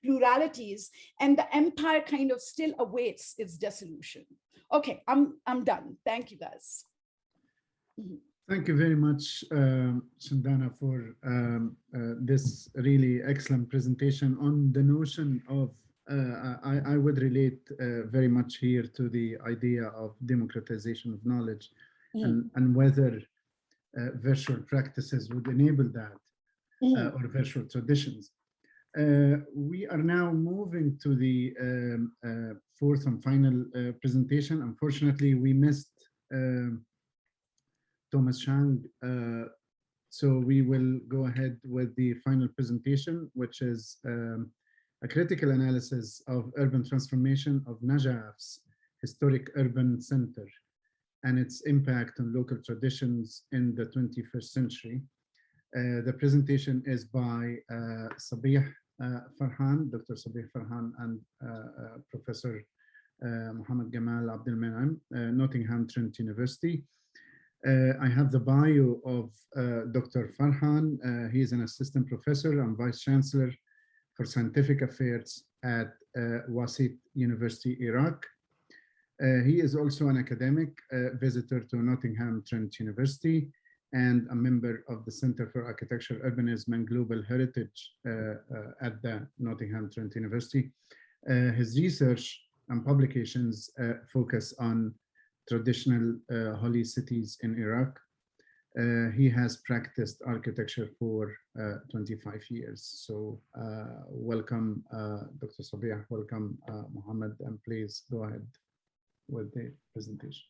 pluralities, and the empire kind of still awaits its dissolution. Okay, I'm done. Thank you, guys. Thank you very much, Shandana, for this really excellent presentation on the notion of, I would relate very much here to the idea of democratization of knowledge and whether virtual practices would enable that or virtual traditions. We are now moving to the fourth and final presentation. Unfortunately, we missed Thomas Chang, so we will go ahead with the final presentation, which is a critical analysis of urban transformation of Najaf's historic urban center and its impact on local traditions in the 21st century. The presentation is by Sabih Farhan, Dr. Sabih Farhan, and Professor Muhammad Gamal Abdel Menam, Nottingham Trent University. I have the bio of Dr. Farhan. He is an assistant professor and vice chancellor for scientific affairs at Wasit University, Iraq. He is also an academic visitor to Nottingham Trent University and a member of the Center for Architecture, Urbanism, and Global Heritage at the Nottingham Trent University. His research and publications focus on traditional holy cities in Iraq, He has practiced architecture for 25 years. So welcome, Dr. Sabih, welcome, Mohammed, and please go ahead with the presentation.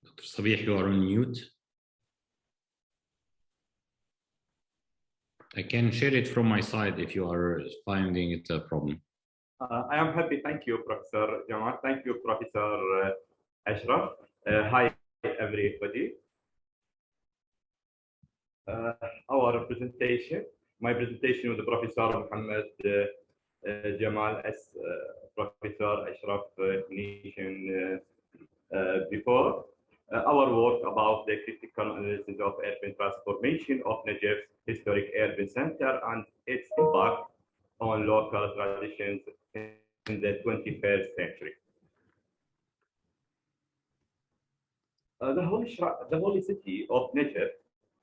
Dr. Sabih, you are on mute. I can share it from my side if you are finding it a problem. I am happy. Thank you, Professor Jamal. Thank you, Professor Ashraf. Hi, everybody. Our presentation, my presentation with the Professor Mohammed Jamal as Professor Ashraf mentioned before. Our work about the critical analysis of urban transformation of Najaf's historic urban center and its impact on local traditions in the 21st century. The holy city of Najaf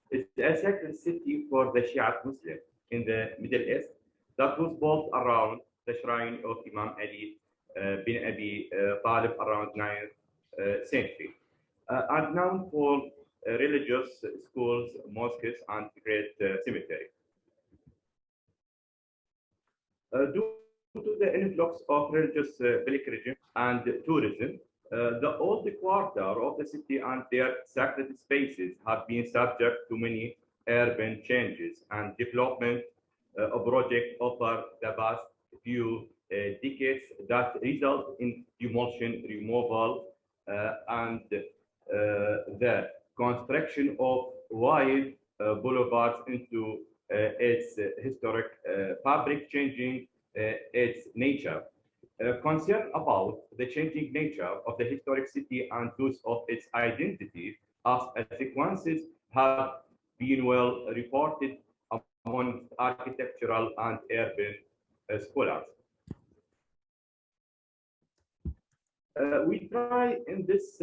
is a sacred city for the Shiite Muslim in the Middle East that was built around the shrine of Imam Ali bin Abi Talib around 9th century. And known for religious schools, mosques, and great cemetery. Due to the influx of religious pilgrimage and tourism, the old quarter of the city and their sacred spaces have been subject to many urban changes and development projects over the past few decades that result in demolition, removal, and the construction of wide boulevards into its historic fabric, changing its nature. Concern about the changing nature of the historic city and those of its identity as sequences have been well reported among architectural and urban scholars. We try in this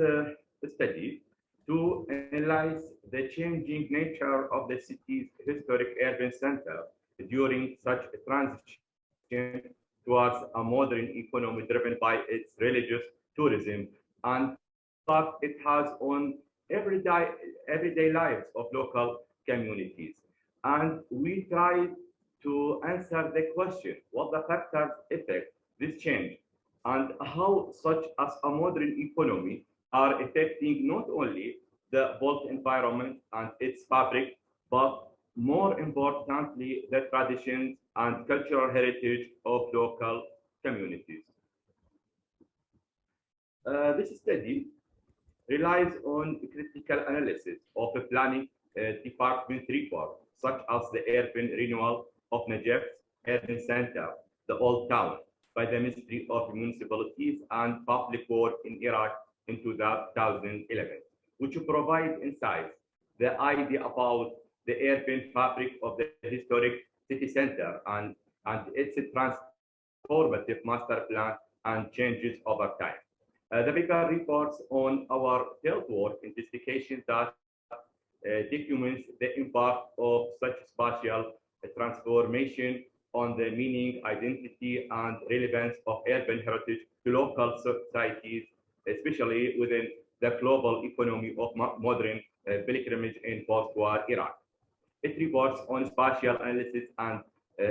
study to analyze the changing nature of the city's historic urban center during such a transition towards a modern economy driven by its religious tourism and what it has on everyday lives of local communities. And we try to answer the question, what the factors affect this change and how such as a modern economy are affecting not only the built environment and its fabric, but more importantly, the traditions and cultural heritage of local communities. This study relies on critical analysis of a planning department report, such as the urban renewal of Najaf's urban center, the Old Town, by the Ministry of Municipalities and Public Works in Iraq in 2011, which provide insights, the idea about the urban fabric of the historic city center and its transformative master plan and changes over time. The bigger reports on our fieldwork investigation that documents the impact of such spatial transformation on the meaning, identity, and relevance of urban heritage to local societies, especially within the global economy of modern pilgrimage in post-war Iraq. It reports on spatial analysis and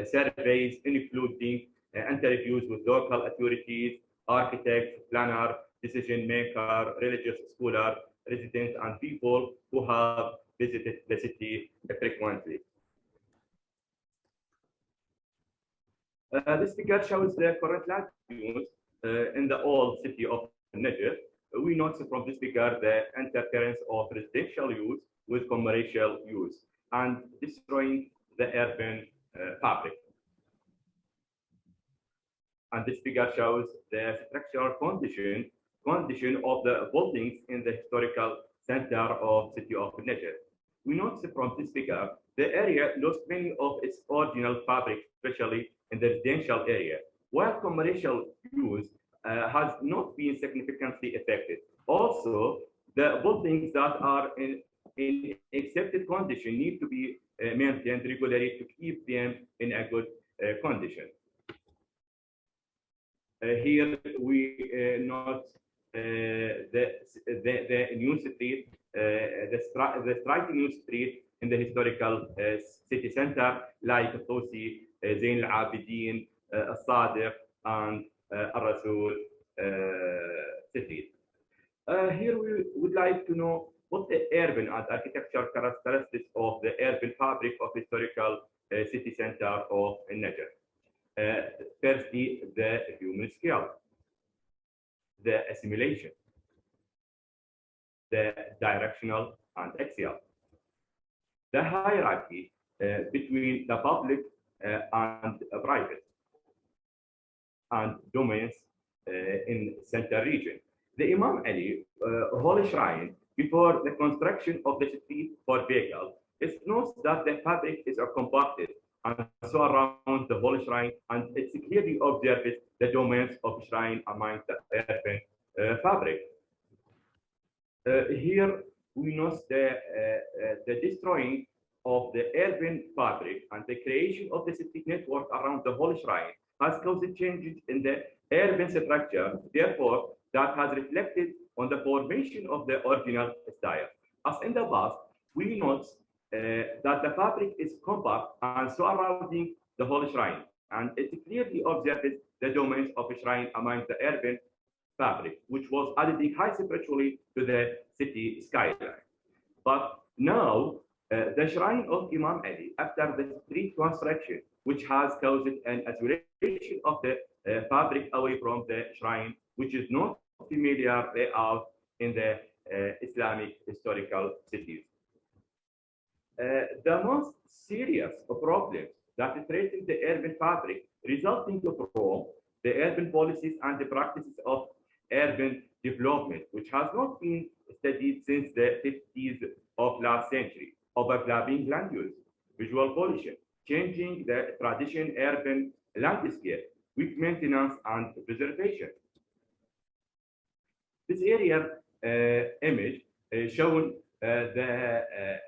surveys, including interviews with local authorities, architects, planners, decision maker, religious scholar, residents, and people who have visited the city frequently. This figure shows the current land use in the old city of Najaf. We notice from this figure the interference of residential use with commercial use and destroying the urban fabric. And this figure shows the structural condition of the buildings in the historical center of city of Najaf. We notice from this figure the area lost many of its original fabric, especially in the residential area, while commercial use has not been significantly affected. Also, the buildings that are in accepted condition need to be maintained regularly to keep them in a good condition. Here we note the new street, the striking new street in the historical city center, like Tosi, Zain al-Abidin, Al-Sadiq, and Al-Rasul street. Here we would like to know what the urban and architectural characteristics of the urban fabric of historical city center of Najaf. Firstly, the human scale, the assimilation, the directional and axial, the hierarchy between the public and private, and domains in center region. The Imam Ali Holy Shrine, before the construction of the street for vehicles, it notes that the fabric is compacted and so around the Holy Shrine, and it's clearly observed the domains of shrine among the urban fabric. Here we note the destroying of the urban fabric and the creation of the city network around the Holy Shrine has caused changes in the urban structure. Therefore, that has reflected on the formation of the original style. As in the past, we note that the fabric is compact and surrounding the Holy Shrine, and it clearly observes the domains of a shrine among the urban fabric, which was adding high spiritually to the city skyline. But now, the shrine of Imam Ali, after the street construction, which has caused an isolation of the fabric away from the shrine, which is not familiar layout in the Islamic historical cities. The most serious problems that threaten the urban fabric resulting from the urban policies and the practices of urban development, which has not been studied since the 50s of last century, overlapping land use, visual pollution, changing the traditional urban landscape, weak maintenance and preservation. This area image showing the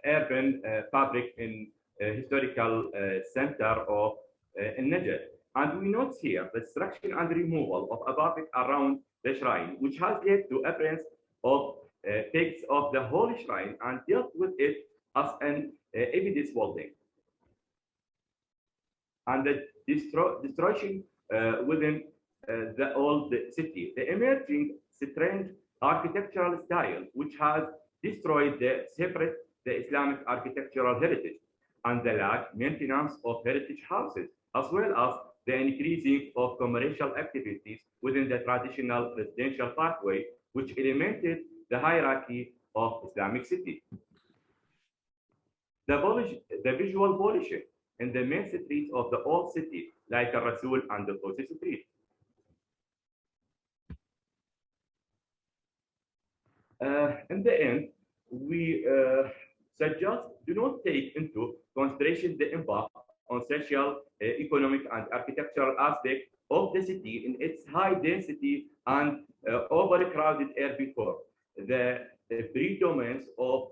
urban fabric in historical center of Najaf. And we note here the destruction and removal of a fabric around the shrine, which has led to appearance of texts of the Holy Shrine and dealt with it as an evidence building. And the destruction within the old city, the emerging strange architectural style, which has destroyed the Islamic architectural heritage, and the lack maintenance of heritage houses, as well as the increasing of commercial activities within the traditional residential pathway, which elemented the hierarchy of Islamic city. The visual pollution in the main streets of the old city, like the Rasul and the Tosi street. In the end, we suggest do not take into consideration the impact on social, economic, and architectural aspect of the city in its high density and overcrowded urban core. The predominance of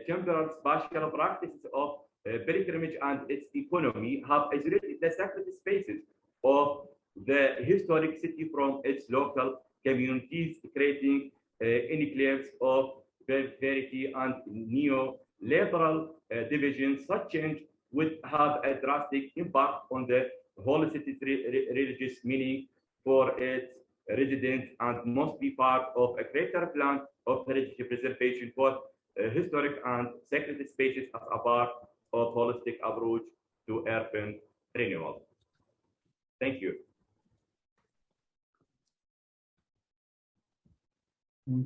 temporal spatial practices of pilgrimage and its economy have isolated the sacred spaces of the historic city from its local communities, creating enclaves of periphery and neo-liberal divisions. Such change would have a drastic impact on the whole city's religious meaning for its residents and must be part of a greater plan of heritage preservation for historic and sacred spaces as a part of holistic approach to urban renewal. Thank you.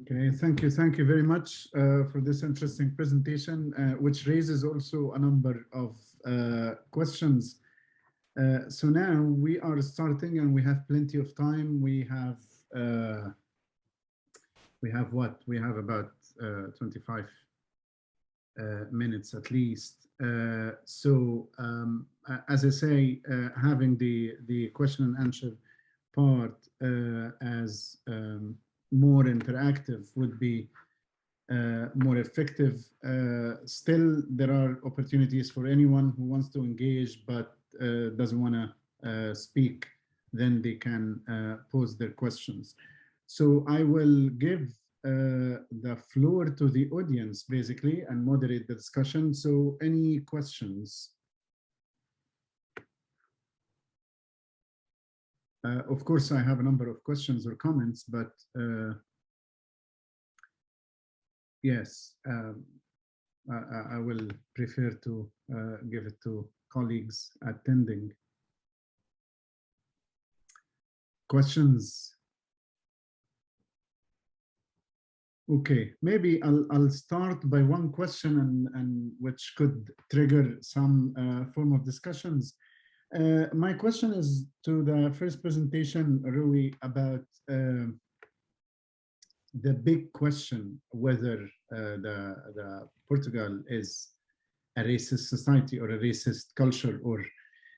Okay, thank you very much for this interesting presentation, which raises also a number of questions. So now we are starting and we have plenty of time. We have what? We have about 25 minutes at least. So as I say, having the question and answer part as more interactive would be more effective. Still, there are opportunities for anyone who wants to engage but doesn't want to speak, then they can pose their questions. So I will give the floor to the audience basically and moderate the discussion. So any questions? Of course, I have a number of questions or comments, but yes, I will prefer to give it to colleagues attending. Questions? Okay, maybe I'll start by one question and which could trigger some form of discussions. My question is to the first presentation, Rui, about the big question whether the Portugal is a racist society or a racist culture, or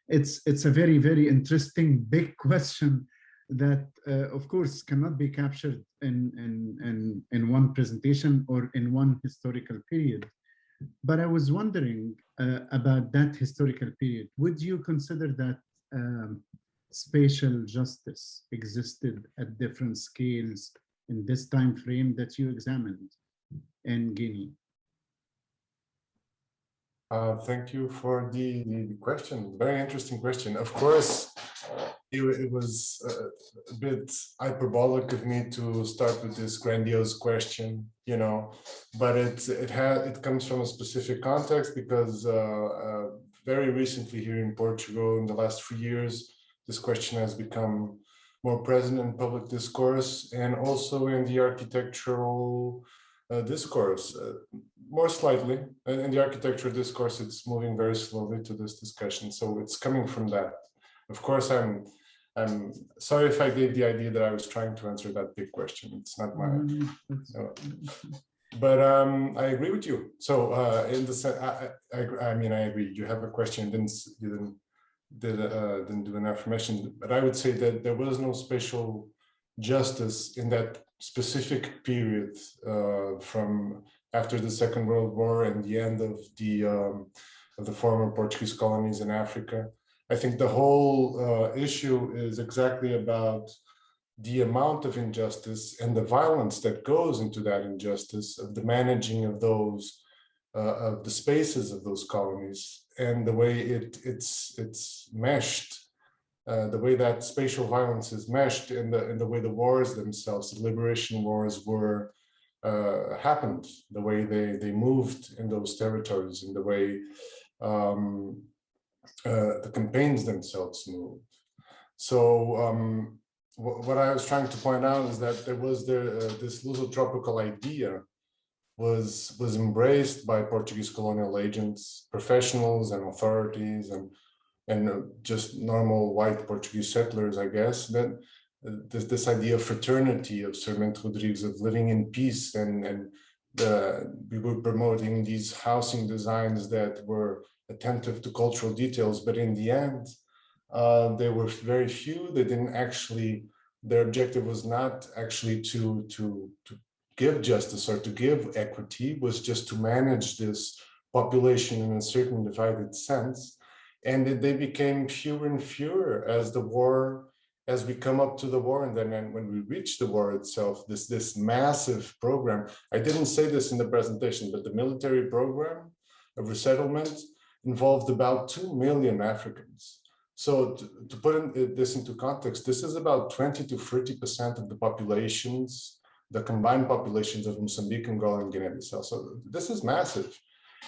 it's a very, very interesting big question that of course cannot be captured in one presentation or in one historical period. But I was wondering about that historical period. Would you consider that spatial justice existed at different scales in this time frame that you examined in Guinea? Thank you for the question. Very interesting question. Of course, it was a bit hyperbolic of me to start with this grandiose question, you know, but it comes from a specific context because very recently here in Portugal, in the last 3 years, this question has become more present in public discourse and also in the architectural discourse, more slightly. In the architectural discourse, it's moving very slowly to this discussion. So it's coming from that. Of course, I'm sorry if I gave the idea that I was trying to answer that big question. It's not my, but I agree with you. So in the sense, I mean, I agree. You have a question, you didn't do an affirmation, but I would say that there was no spatial justice in that specific period from after the Second World War and the end of the former Portuguese colonies in Africa. I think the whole issue is exactly about the amount of injustice and the violence that goes into that injustice, of the managing of those, of the spaces of those colonies, and the way it's meshed, the way that spatial violence is meshed, in the way the wars themselves, the liberation wars were happened, the way they moved in those territories, in the way the campaigns themselves moved. So what I was trying to point out is that there was this lusotropical idea was embraced by Portuguese colonial agents, professionals and authorities and just normal white Portuguese settlers, I guess, that there's this idea of fraternity, of Sarmiento Rodrigues, of living in peace, and we were promoting these housing designs that were attentive to cultural details, but in the end, they were very few. They didn't actually, their objective was not actually to give justice or to give equity, was just to manage this population in a certain divided sense. And they became fewer and fewer as we come up to the war, and then when we reach the war itself, this massive program. I didn't say this in the presentation, but the military program of resettlement involved about 2 million Africans. So to put this into context, this is about 20 to 30% of the populations, the combined populations of Mozambique, Angola, and Guinea-Bissau. So this is massive.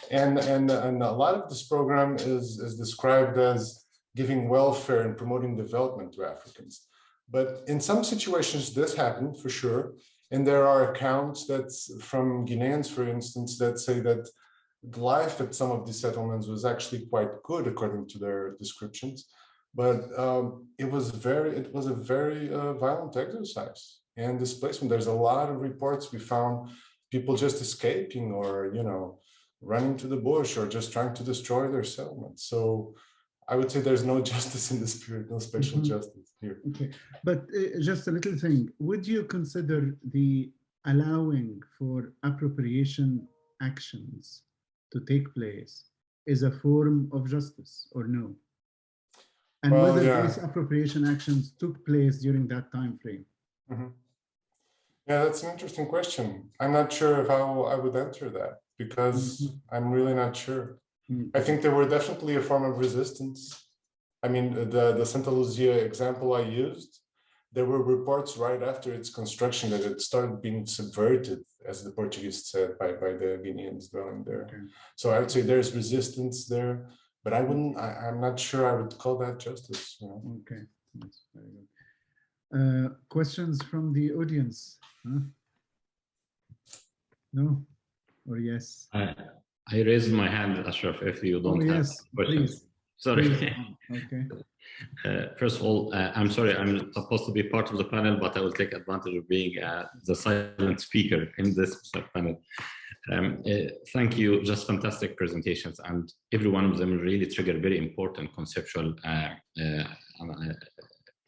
And a lot of this program is described as giving welfare and promoting development to Africans. But in some situations, this happened for sure. And there are accounts that's from Guineans, for instance, that say that life at some of these settlements was actually quite good according to their descriptions. But it was a very violent exercise and displacement. There's a lot of reports we found, people just escaping or, you know, running to the bush or just trying to destroy their settlements. So I would say there's no justice in this period, no spatial justice here. Okay, but just a little thing. Would you consider the allowing for appropriation actions to take place is a form of justice or no? And Well, whether yeah. these appropriation actions took place during that time frame. Mm-hmm. Yeah, that's an interesting question. I'm not sure of how I would answer that because I'm really not sure. I think there were definitely a form of resistance. I mean, the Santa Luzia example I used, there were reports right after its construction that it started being subverted, as the Portuguese said, by the Guineans dwelling there. Okay. So I would say there's resistance there, but I'm not sure I would call that justice. You know? Okay, that's very good. Questions from the audience? Huh? No or yes? I raised my hand, Ashraf, if you don't have questions. Please. Sorry. Please. Okay. First of all, I'm sorry, I'm supposed to be part of the panel, but I will take advantage of being the silent speaker in this panel. Thank you, just fantastic presentations, and every one of them really trigger very important conceptual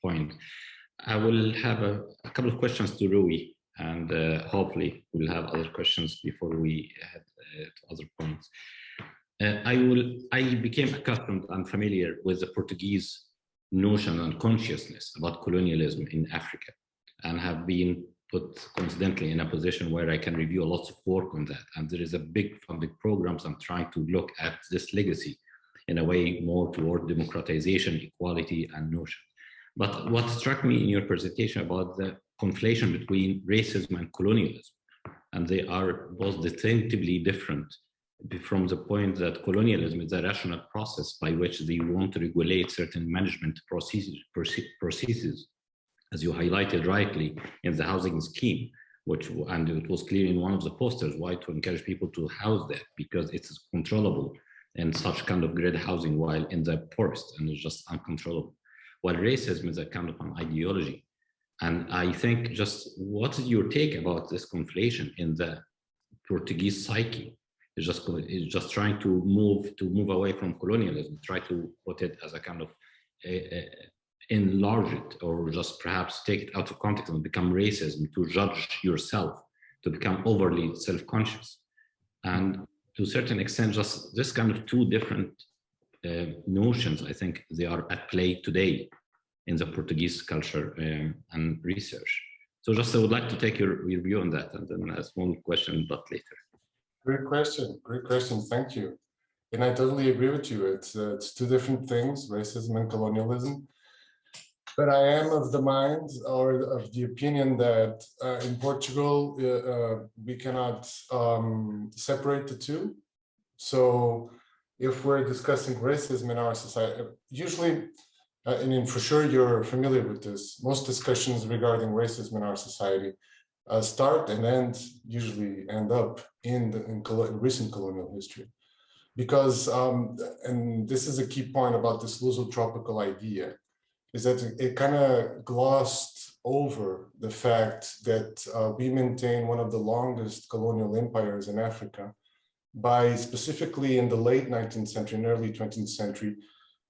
point. I will have a couple of questions to Rui, and hopefully we'll have other questions before we head to other points. I became accustomed and familiar with the Portuguese notion and consciousness about colonialism in Africa, and have been put coincidentally in a position where I can review lots of work on that. And there is a big funded programs I'm trying to look at this legacy in a way more toward democratization, equality, and notion. But what struck me in your presentation about the conflation between racism and colonialism, and they are both distinctively different, from the point that colonialism is a rational process by which they want to regulate certain management processes, as you highlighted rightly in the housing scheme, and it was clear in one of the posters why to encourage people to house there, because it's controllable in such kind of grid housing, while in the poorest, and it's just uncontrollable. While racism is a kind of an ideology. And I think just what is your take about this conflation in the Portuguese psyche? It's just trying to move away from colonialism, try to put it as a kind of enlarge it, or just perhaps take it out of context and become racism, to judge yourself, to become overly self-conscious. And to a certain extent, just this kind of two different notions, I think they are at play today in the Portuguese culture and research. So just I would like to take your view on that, and then a small question, but later. Great question, thank you. And I totally agree with you. It's two different things, racism and colonialism. But I am of the mind, or of the opinion, that in Portugal, we cannot separate the two. So if we're discussing racism in our society, usually, I mean, for sure you're familiar with this, most discussions regarding racism in our society start and usually end up in recent colonial history. Because, and this is a key point about this Lusotropical idea, is that it kind of glossed over the fact that we maintain one of the longest colonial empires in Africa by specifically in the late 19th century and early 20th century,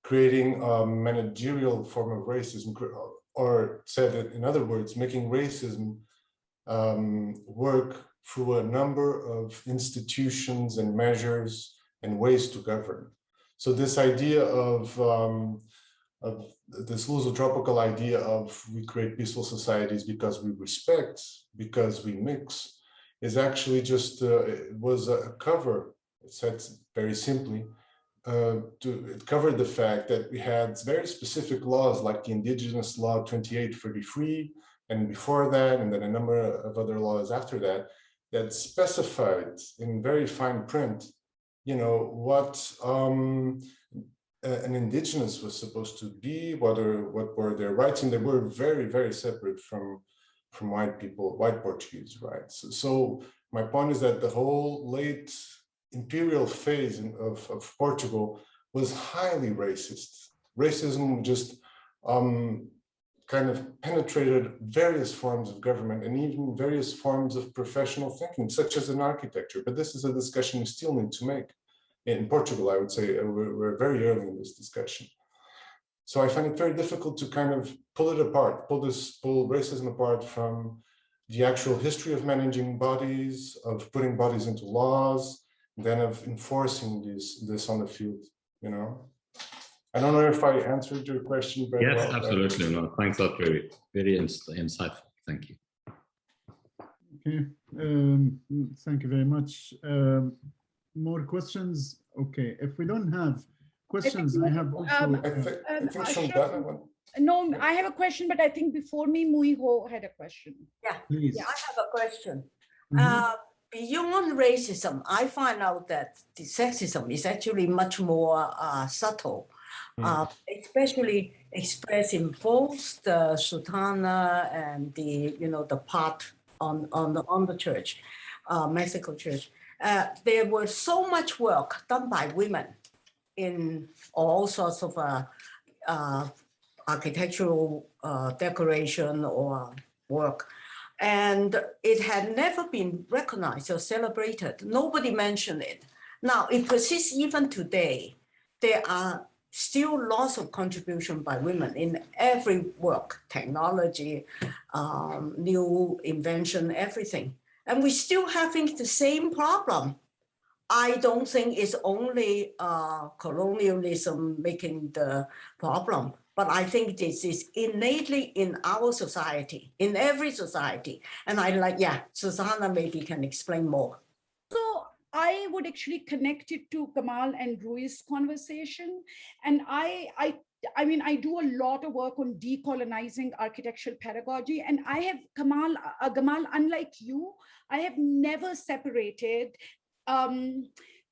creating a managerial form of racism, or said in other words, making racism work through a number of institutions and measures and ways to govern. So this idea of this Lusotropical idea of we create peaceful societies because we respect, because we mix, is actually just, it was a cover, it said very simply, it covered the fact that we had very specific laws like the Indigenous Law 2833, and before that, and then a number of other laws after that, that specified in very fine print, you know, what an indigenous was supposed to be, what were their rights, and they were very, very separate from white people, white Portuguese rights. So my point is that the whole late imperial phase of Portugal was highly racist. Racism just kind of penetrated various forms of government and even various forms of professional thinking, such as in architecture. But this is a discussion we still need to make. In Portugal, I would say we're very early in this discussion. So I find it very difficult to kind of pull it apart, pull racism apart from the actual history of managing bodies, of putting bodies into laws, then of enforcing this on the field, you know? I don't know if I answered your question very well. Yes, absolutely. No, thanks a lot. Very, very insightful. Thank you. Okay, thank you very much. More questions? Okay, if we don't have questions, I have also. I think Shundana went. No, I have a question, but I think before me, Muiho had a question. Yeah, Please. yeah, I have a question. Mhm. Beyond racism, I find out that the sexism is actually much more subtle, especially expressed in both the Sultana and the the part on the church, Mexico church. There was so much work done by women in all sorts of architectural decoration or work. And it had never been recognized or celebrated. Nobody mentioned it. Now, it persists even today. There are still lots of contribution by women in every work, technology, new invention, everything. And we're still having the same problem. I don't think it's only colonialism making the problem, but I think this is innately in our society, in every society. And I like, yeah, Susanna maybe can explain more. So I would actually connect it to Kamal and Rui's conversation. And I mean, I do a lot of work on decolonizing architectural pedagogy. And I have, Kamal, unlike you, I have never separated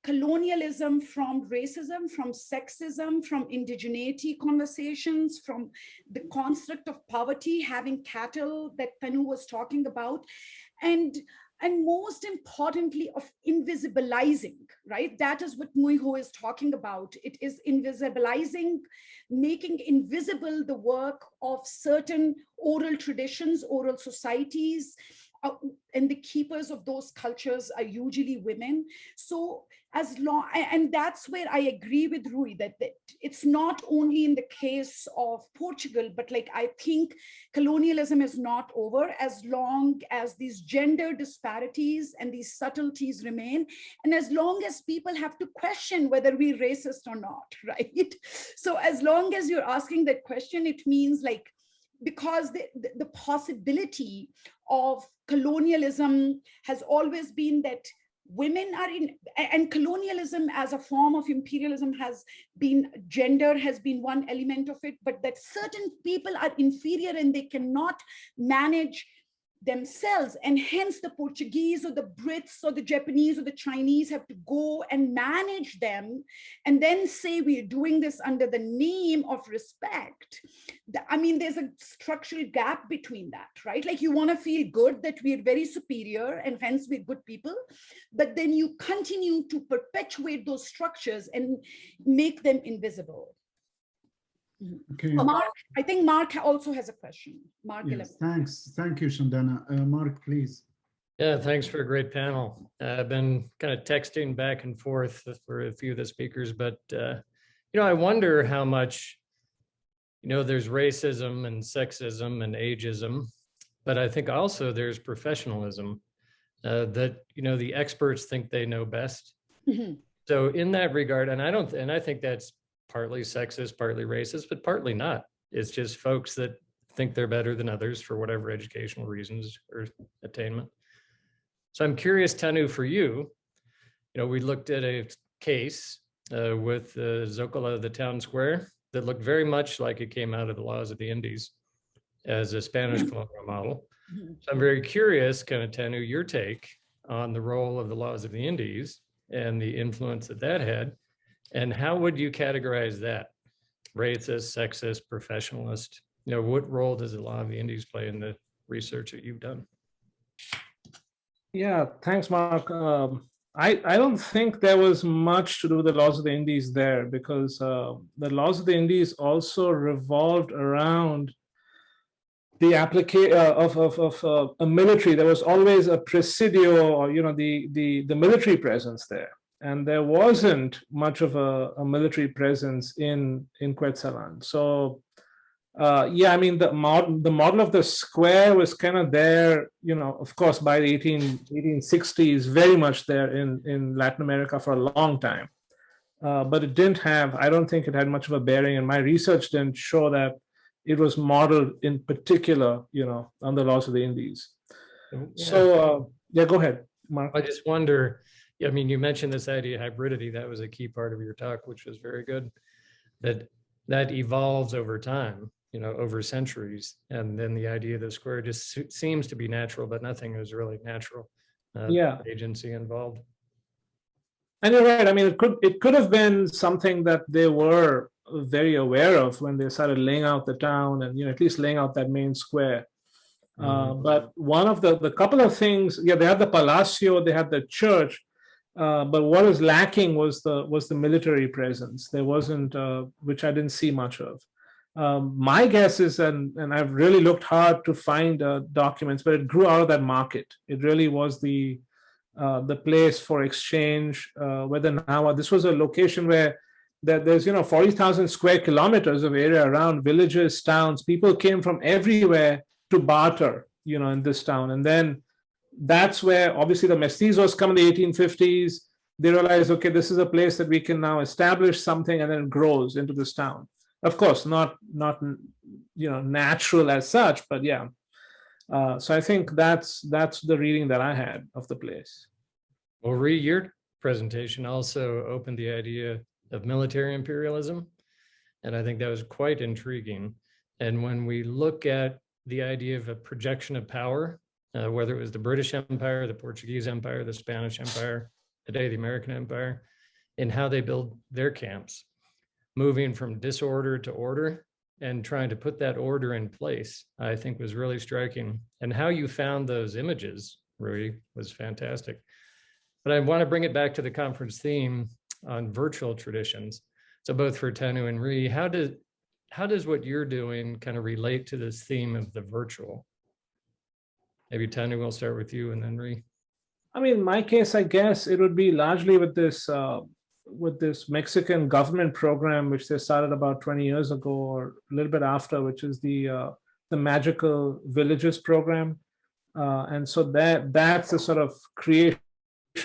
colonialism from racism, from sexism, from indigeneity conversations, from the construct of poverty, having cattle that Tanu was talking about, and most importantly of invisibilizing, right? That is what Muiho is talking about. It is invisibilizing, making invisible the work of certain oral traditions, oral societies, and the keepers of those cultures are usually women. So as long, and that's where I agree with Rui, that it's not only in the case of Portugal, but like, I think colonialism is not over as long as these gender disparities and these subtleties remain. And as long as people have to question whether we're racist or not, right? So as long as you're asking that question, it means like, because the possibility of colonialism has always been that women are in, and colonialism as a form of imperialism has been, gender has been one element of it, but that certain people are inferior and they cannot manage themselves, and hence the Portuguese or the Brits or the Japanese or the Chinese have to go and manage them and then say we're doing this under the name of respect. I mean, there's a structural gap between that, right? Like, you want to feel good that we're very superior and hence we're good people, but then you continue to perpetuate those structures and make them invisible. Okay. Mark, I think Mark also has a question. Mark, yes, thanks. Thank you, Shundana. Mark, please. Yeah, thanks for a great panel. I've been kind of texting back and forth for a few of the speakers, but I wonder how much, there's racism and sexism and ageism, but I think also there's professionalism that, the experts think they know best. Mm-hmm. So in that regard, and I think that's partly sexist, partly racist, but partly not. It's just folks that think they're better than others for whatever educational reasons or attainment. So I'm curious, Tanu, for you, we looked at a case with Zocalo, the town square, that looked very much like it came out of the laws of the Indies as a Spanish colonial model. So I'm very curious, kind of, Tanu, your take on the role of the laws of the Indies and the influence that had. And how would you categorize that? Racist, sexist, professionalist? What role does the law of the Indies play in the research that you've done? Yeah, thanks, Mark. I don't think there was much to do with the laws of the Indies there, because the laws of the Indies also revolved around the application of a military. There was always a presidio, or the military presence there. And there wasn't much of a military presence in Quetzalán. So Yeah, I mean, the model of the square was kind of there, you know, of course, by the 1860s, very much there in Latin America for a long time. But it didn't have, I don't think it had much of a bearing, and my research didn't show that it was modeled in particular, you know, on the laws of the Indies. Yeah. So, yeah, go ahead, Mark. I just wonder, I mean, you mentioned this idea of hybridity. That was a key part of your talk, which was very good, that evolves over time, you know, over centuries. And then the idea of the square just seems to be natural, but nothing is really natural. Yeah. Agency involved. And you're right. I mean, it could have been something that they were very aware of when they started laying out the town and, you know, at least laying out that main square. But one of the couple of things, yeah, they had the Palacio, they had the church, but what was lacking was the military presence. There wasn't, which I didn't see much of. My guess is, and I've really looked hard to find documents, but it grew out of that market. It really was the place for exchange. Whether now this was a location where there's 40,000 square kilometers of area around villages, towns. People came from everywhere to barter, in this town. And then that's where obviously the mestizos come in the 1850s. They realize, okay, this is a place that we can now establish something, and then it grows into this town. Of course, not natural as such, but yeah. So I think that's the reading that I had of the place. Well, Ree, your presentation also opened the idea of military imperialism, and I think that was quite intriguing. And when we look at the idea of a projection of power, whether it was the British Empire, the Portuguese Empire, the Spanish Empire, today the American Empire, and how they build their camps, moving from disorder to order and trying to put that order in place, I think was really striking. And how you found those images, Rui, was fantastic. But I want to bring it back to the conference theme on virtual traditions. So both for Tanu and Rui, how does what you're doing kind of relate to this theme of the virtual? Maybe Tanu, we'll start with you and then Rui. I mean, in my case, I guess it would be largely with this Mexican government program, which they started about 20 years ago or a little bit after, which is the Magical Villages program. And so that's the sort of creation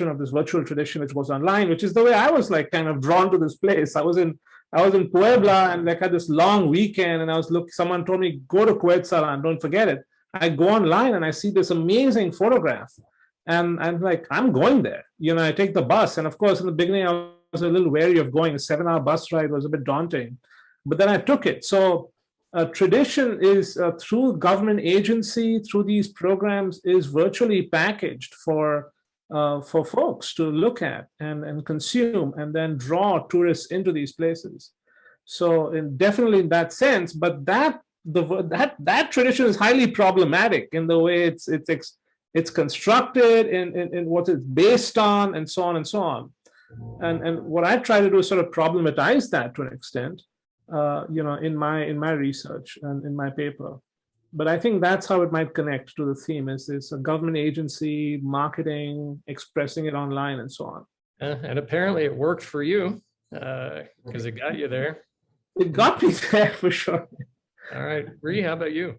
of this virtual tradition, which was online, which is the way I was like kind of drawn to this place. I was in Puebla and like had this long weekend, and someone told me, go to Quetzalcoatl, don't forget it. I go online and I see this amazing photograph, and I'm like, I'm going there. I take the bus, and of course in the beginning I was a little wary of going. A 7-hour bus ride was a bit daunting, but then I took it. So tradition is through government agency, through these programs, is virtually packaged for folks to look at and consume, and then draw tourists into these places. So definitely in that sense, but that tradition is highly problematic in the way it's constructed, in what it's based on, and so on and so on. And what I try to do is sort of problematize that to an extent, in my research and in my paper. But I think that's how it might connect to the theme: is a government agency, marketing, expressing it online, and so on. And apparently it worked for you, because it got you there. It got me there for sure. All right, Ree, how about you?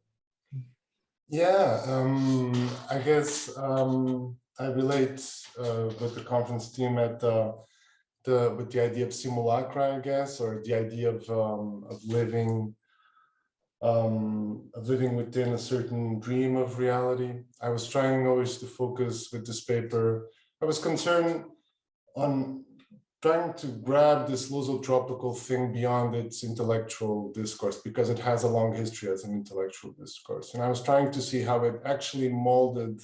Yeah, I guess I relate with the conference team with the idea of simulacra, I guess, or the idea of living within a certain dream of reality. I was trying always to focus with this paper. I was concerned on trying to grab this lusotropical thing beyond its intellectual discourse, because it has a long history as an intellectual discourse. And I was trying to see how it actually molded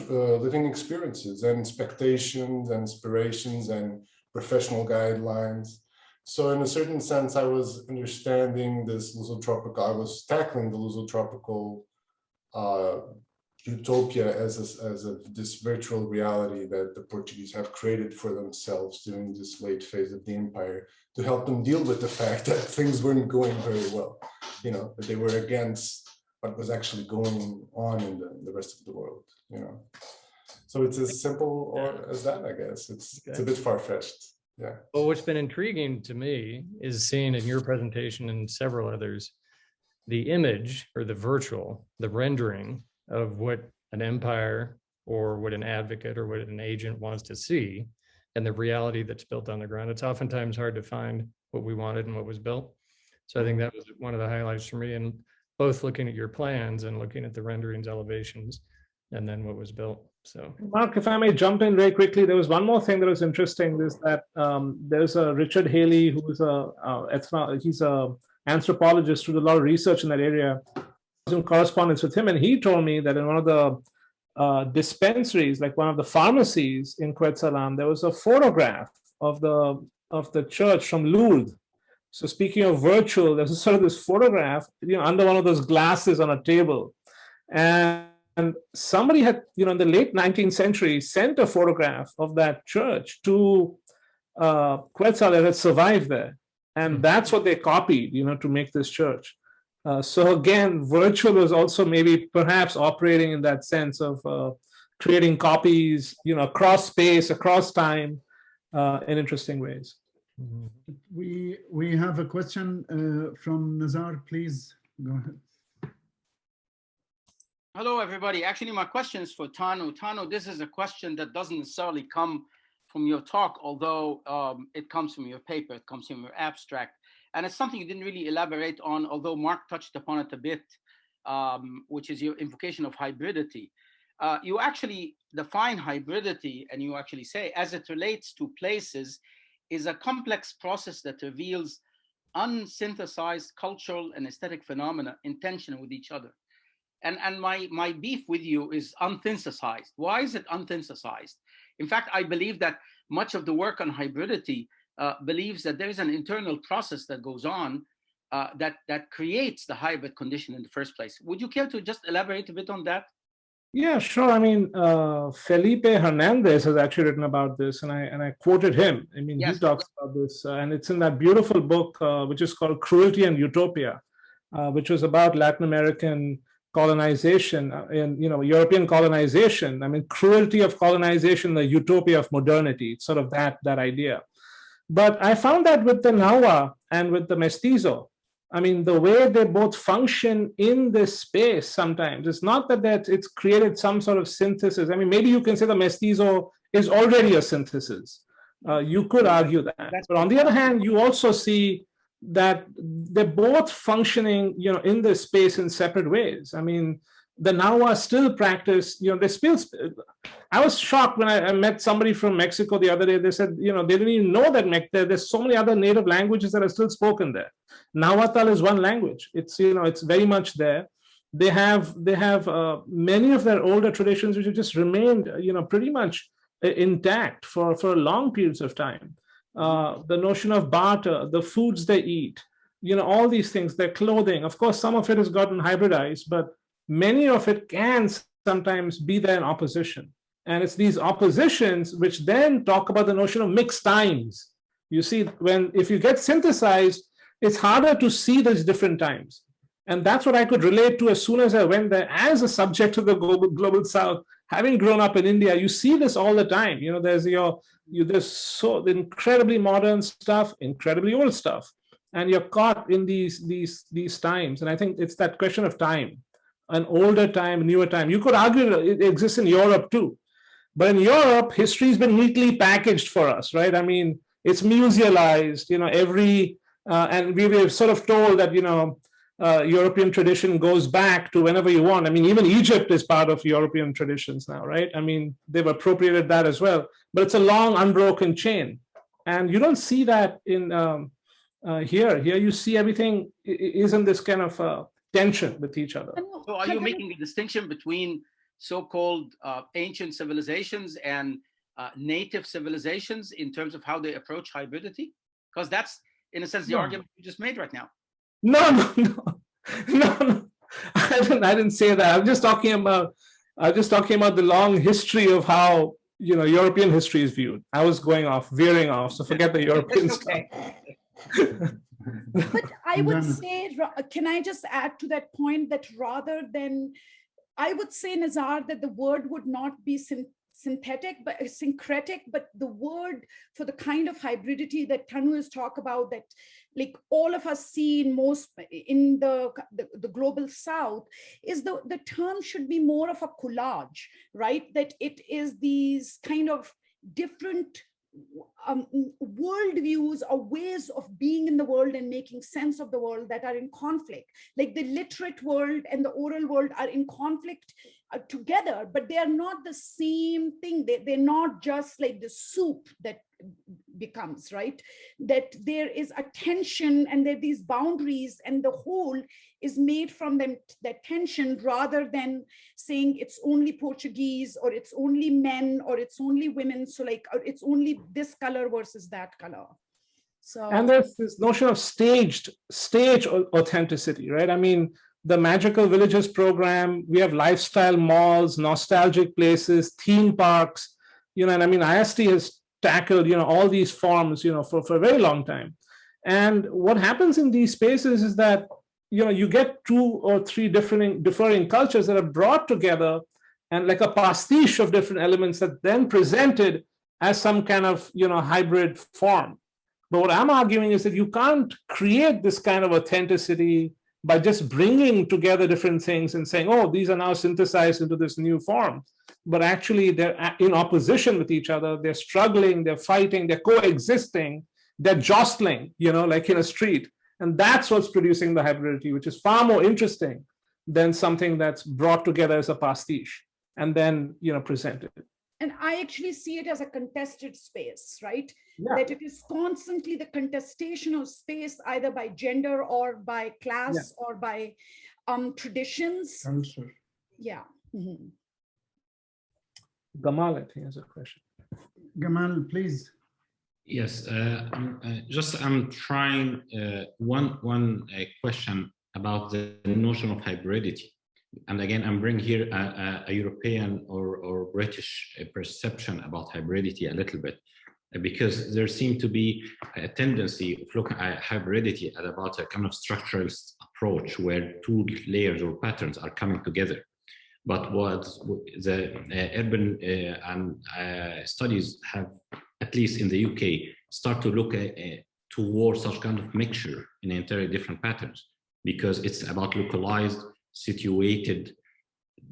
living experiences and expectations and inspirations and professional guidelines. So in a certain sense, I was understanding this lusotropical, I was tackling the lusotropical utopia as this virtual reality that the Portuguese have created for themselves during this late phase of the empire, to help them deal with the fact that things weren't going very well, that they were against what was actually going on in the rest of the world, So it's as simple as that, I guess. It's a bit far-fetched. Yeah. Well, what's been intriguing to me is seeing in your presentation and several others the image or the virtual, the rendering of what an empire or what an advocate or what an agent wants to see, and the reality that's built on the ground. It's oftentimes hard to find what we wanted and what was built. So I think that was one of the highlights for me, and both looking at your plans and looking at the renderings, elevations, and then what was built. So Mark, if I may jump in very quickly, there was one more thing that was interesting, is that there's a Richard Haley, who's he's a anthropologist who did a lot of research in that area. I was in correspondence with him, and he told me that in one of the dispensaries, like one of the pharmacies in Quetzalcoatl, there was a photograph of the church from Lourdes. So speaking of virtual, there's sort of this photograph, under one of those glasses on a table, and somebody had, in the late 19th century, sent a photograph of that church to Quetzal that had survived there. And that's what they copied, to make this church. So again, virtual was also maybe perhaps operating in that sense of creating copies, across space, across time, in interesting ways. We have a question from Nazar, please go ahead. Hello, everybody. Actually, my question is for Tanu. Tanu, this is a question that doesn't necessarily come from your talk, although it comes from your paper, it comes from your abstract. And it's something you didn't really elaborate on, although Mark touched upon it a bit, which is your invocation of hybridity. You actually define hybridity, and you actually say, as it relates to places, is a complex process that reveals unsynthesized cultural and aesthetic phenomena in tension with each other. And my beef with you is unsynthesized. Why is it unsynthesized? In fact, I believe that much of the work on hybridity believes that there is an internal process that goes on that creates the hybrid condition in the first place. Would you care to just elaborate a bit on that? Yeah, sure. I mean, Felipe Hernandez has actually written about this, and I quoted him. I mean, yes, he talks about this, and it's in that beautiful book, which is called Cruelty and Utopia, which was about Latin American colonization and European colonization. I mean, cruelty of colonization, the utopia of modernity. It's sort of that idea. But I found that with the Nahua and with the Mestizo, I mean, the way they both function in this space sometimes, it's not that it's created some sort of synthesis. I mean, maybe you can say the Mestizo is already a synthesis. You could argue that. But on the other hand, you also see that they're both functioning, in this space in separate ways. I mean, the Nahua still practice, they still, I was shocked when I met somebody from Mexico the other day. They said, they didn't even know that there's so many other native languages that are still spoken there. Nahuatl is one language. It's, it's very much there. They have many of their older traditions which have just remained, pretty much intact for long periods of time. The notion of barter, the foods they eat, all these things, their clothing. Of course, some of it has gotten hybridized, but many of it can sometimes be there in opposition. And it's these oppositions which then talk about the notion of mixed times. You see, if you get synthesized, it's harder to see those different times. And that's what I could relate to as soon as I went there as a subject of the global South. Having grown up in India, you see this all the time. There's so incredibly modern stuff, incredibly old stuff, and you're caught in these times. And I think it's that question of time, an older time, newer time. You could argue it exists in Europe too, but in Europe, history's been neatly packaged for us, right? I mean, it's musealized. And we were sort of told that European tradition goes back to whenever you want. I mean, even Egypt is part of European traditions now, right? I mean, they've appropriated that as well, but it's a long, unbroken chain. And you don't see that in here. Here you see everything is in this kind of tension with each other. So are you making a distinction between so-called ancient civilizations and native civilizations in terms of how they approach hybridity? Because that's, in a sense, the argument you just made right now. No. I didn't say that. I'm just talking about the long history of how European history is viewed. I was veering off. So forget the European stuff. But I would say, can I just add to that point that rather than, I would say, Nazar, that the word would not be syncretic, but the word for the kind of hybridity that Tanu has talked about, that like all of us see in the global South, is the term should be more of a collage, right? That it is these kind of different worldviews or ways of being in the world and making sense of the world that are in conflict. Like the literate world and the oral world are in conflict together, but they are not the same thing. They're not just like the soup that becomes, right? That there is a tension and there are these boundaries, and the whole is made from them, that tension, rather than saying it's only Portuguese or it's only men or it's only women. So like, or it's only this color versus that color. So, and there's this notion of stage authenticity, right? I mean, the Magical Villages program, we have lifestyle malls, nostalgic places, theme parks, and I mean, IST has tackled, all these forms, for a very long time. And what happens in these spaces is that, you get 2 or 3 differing cultures that are brought together and like a pastiche of different elements that then presented as some kind of, hybrid form. But what I'm arguing is that you can't create this kind of authenticity by just bringing together different things and saying, oh, these are now synthesized into this new form. But actually, they're in opposition with each other. They're struggling, they're fighting, they're coexisting, they're jostling, like in a street. And that's what's producing the hybridity, which is far more interesting than something that's brought together as a pastiche and then, presented. and I actually see it as a contested space, right? Yeah. That it is constantly the contestation of space, either by gender or by class or by traditions. Culture. Yeah. Mm-hmm. Gamal, I think, has a question. Gamal, please. Yes, I'm trying one question about the notion of hybridity. And again, I'm bringing here a European or British perception about hybridity a little bit, because there seems to be a tendency of looking at hybridity at about a kind of structuralist approach where 2 layers or patterns are coming together. But what the urban studies have, at least in the UK, start to look towards such kind of mixture in entirely different patterns, because it's about localized, situated,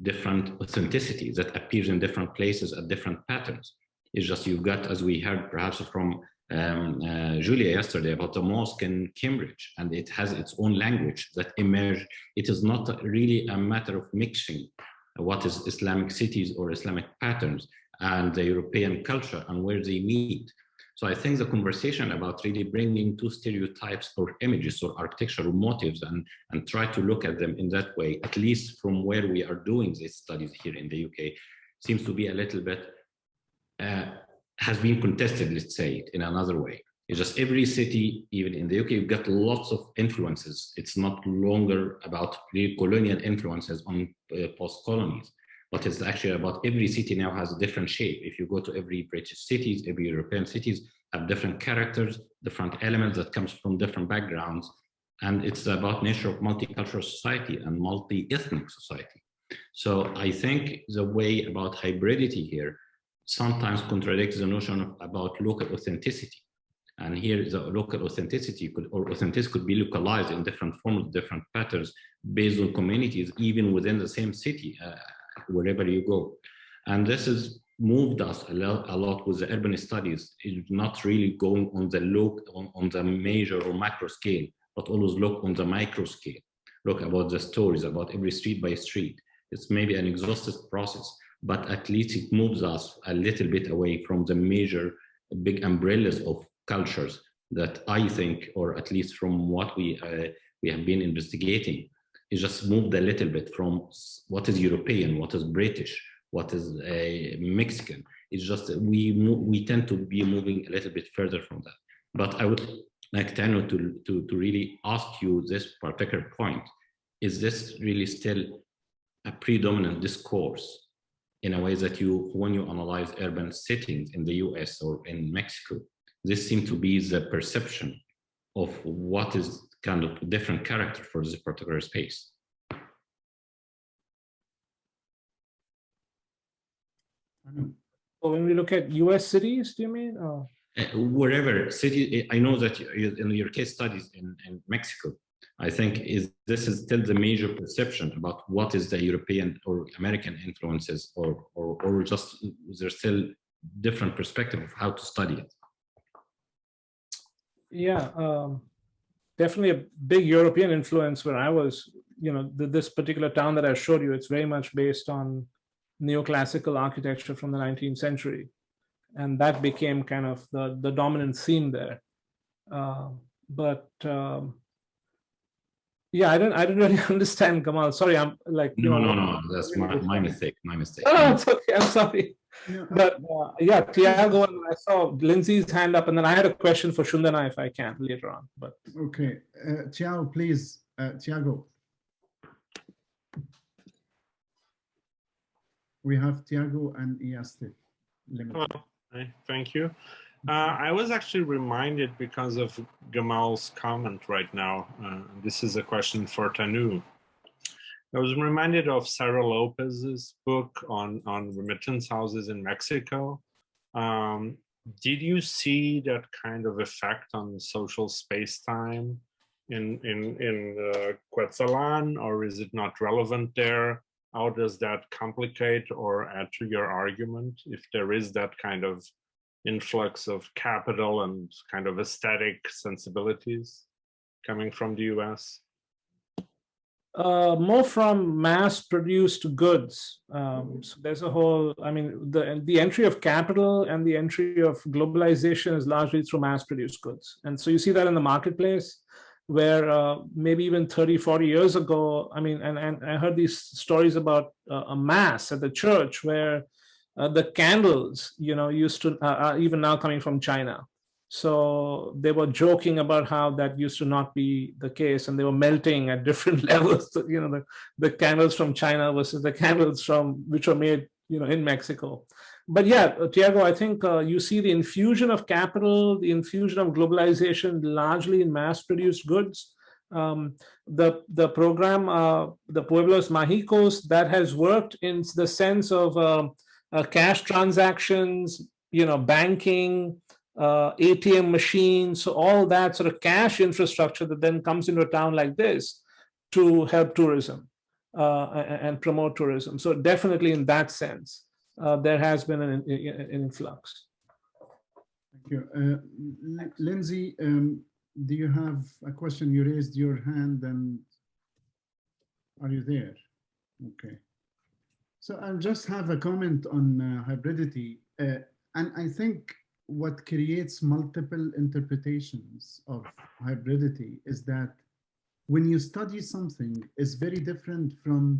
different authenticity that appears in different places at different patterns. It's just you've got, as we heard perhaps from Julia yesterday, about the mosque in Cambridge, and it has its own language that emerged. It is not really a matter of mixing what is Islamic cities or Islamic patterns and the European culture and where they meet. So I think the conversation about really bringing 2 stereotypes or images or architectural motives and try to look at them in that way, at least from where we are doing these studies here in the UK, seems to be a little bit, has been contested, let's say it in another way. It's just every city, even in the UK, you've got lots of influences. It's not longer about really colonial influences on post-colonies, but it's actually about every city now has a different shape. If you go to every British cities, every European cities have different characters, different elements that comes from different backgrounds. And it's about nature of multicultural society and multi-ethnic society. So I think the way about hybridity here sometimes contradicts the notion about local authenticity. And here the local authenticity could be localized in different forms, different patterns based on communities, even within the same city, wherever you go. And this has moved us a lot with the urban studies. It's not really going on the major or macro scale, but always look on the micro scale. Look about the stories, about every street by street. It's maybe an exhaustive process, but at least it moves us a little bit away from the major big umbrellas of cultures that I think, or at least from what we have been investigating, it just moved a little bit from what is European, what is British, what is Mexican. It's just we tend to be moving a little bit further from that. But I would like Tanu to really ask you this particular point. Is this really still a predominant discourse in a way that when you analyze urban settings in the US or in Mexico, this seems to be the perception of what is kind of different character for this particular space? So when we look at US cities, do you mean? Wherever city, I know that in your case studies in Mexico, I think this is still the major perception about what is the European or American influences, or just there's still different perspective of how to study it. Yeah, definitely a big European influence where I was, this particular town that I showed you, it's very much based on neoclassical architecture from the 19th century. And that became kind of the dominant theme there. Yeah, I didn't really understand, Kamal. Sorry, I'm like no, that's my mistake. My mistake. Oh, it's okay. I'm sorry. Yeah. But yeah, Tiago, and I saw Lindsay's hand up, and then I had a question for Shundana if I can later on. But okay, Tiago, please, Tiago. We have Tiago and Iaste. Hello. Hi, thank you. I was actually reminded because of Gamal's comment right now. This is a question for Tanu. I was reminded of Sarah Lopez's book on remittance houses in Mexico. Did you see that kind of effect on social space-time in Quetzalan, or is it not relevant there? How does that complicate or add to your argument if there is that kind of influx of capital and kind of aesthetic sensibilities coming from the US? More from mass-produced goods. So there's a whole, I mean, the entry of capital and the entry of globalization is largely through mass-produced goods. And so you see that in the marketplace, where maybe even 30, 40 years ago, I mean, and I heard these stories about a mass at the church where the candles, used to, are even now coming from China. So they were joking about how that used to not be the case, and they were melting at different levels. The candles from China versus the candles which were made, in Mexico. But yeah, Tiago, I think you see the infusion of capital, the infusion of globalization, largely in mass-produced goods. The program, the Pueblos Mágicos, that has worked in the sense of cash transactions, banking, ATM machines, so all that sort of cash infrastructure that then comes into a town like this to help tourism and promote tourism. So definitely in that sense, there has been an influx. Thank you. Lindsay, do you have a question? You raised your hand, and are you there? Okay. So I'll just have a comment on hybridity. And I think what creates multiple interpretations of hybridity is that when you study something, it's very different from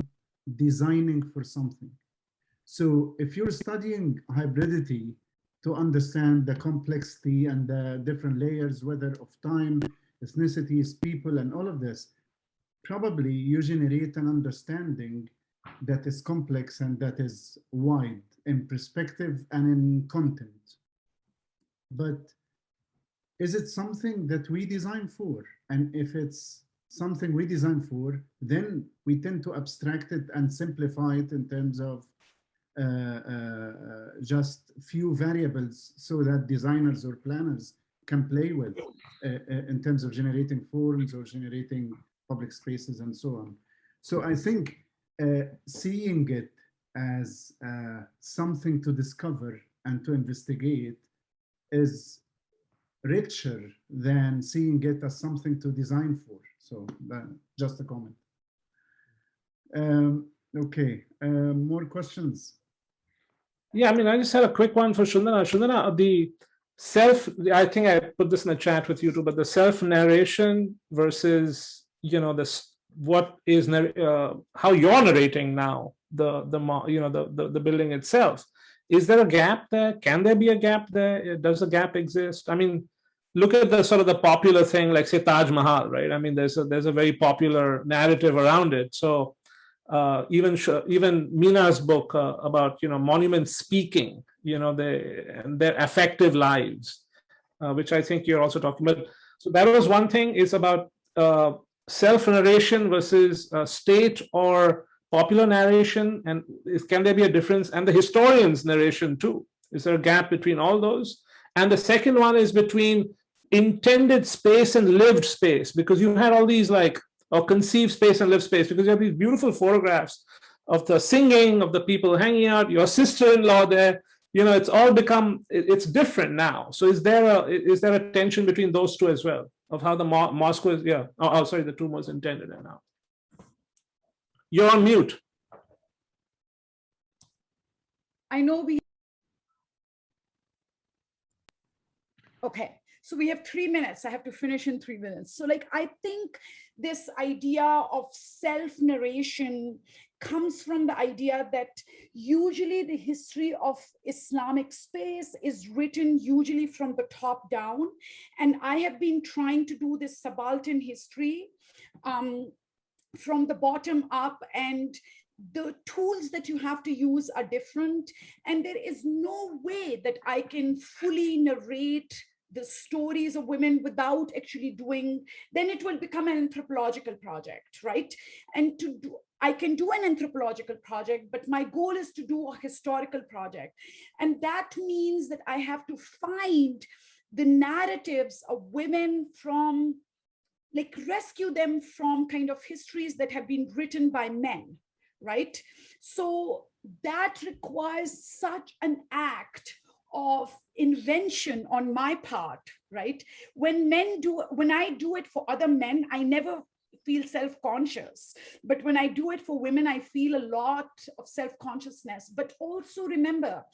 designing for something. So if you're studying hybridity to understand the complexity and the different layers, whether of time, ethnicities, people, and all of this, probably you generate an understanding that is complex and that is wide in perspective and in content. But is it something that we design for? And if it's something we design for, then we tend to abstract it and simplify it in terms of just few variables so that designers or planners can play with in terms of generating forms or generating public spaces and so on. So I think seeing it as something to discover and to investigate is richer than seeing it as something to design for. So just a comment. Okay, more questions? Yeah, I mean, I just had a quick one for Shundana. Shundana, I think I put this in the chat with you too, but the self-narration versus, what is, how you're narrating now, the building itself. Is there a gap there? Can there be a gap there? Does a gap exist? I mean, look at the sort of the popular thing, like say Taj Mahal, right? I mean, there's a very popular narrative around it. So even Mina's book about monuments speaking, their affective lives, which I think you're also talking about. So that was one thing. Is about self-narration versus state or popular narration, and can there be a difference? And the historian's narration too. Is there a gap between all those? And the second one is between intended space and lived space, because you had all these or conceived space and lived space, because you have these beautiful photographs of the singing, of the people hanging out, your sister-in-law there, it's all become, it's different now. So is there a tension between those two as well, of how the Moscow is, sorry, the two most intended are now. You're on mute. I know okay, so we have 3 minutes. I have to finish in 3 minutes. So I think this idea of self-narration comes from the idea that usually the history of Islamic space is written usually from the top down. And I have been trying to do this subaltern history from the bottom up, and the tools that you have to use are different. And there is no way that I can fully narrate the stories of women without actually doing, then it will become an anthropological project, right? And I can do an anthropological project, but my goal is to do a historical project. And that means that I have to find the narratives of women from, rescue them from kind of histories that have been written by men, right? So that requires such an act of invention on my part, right? When I do it for other men, I never feel self-conscious. But when I do it for women, I feel a lot of self-consciousness. But also remember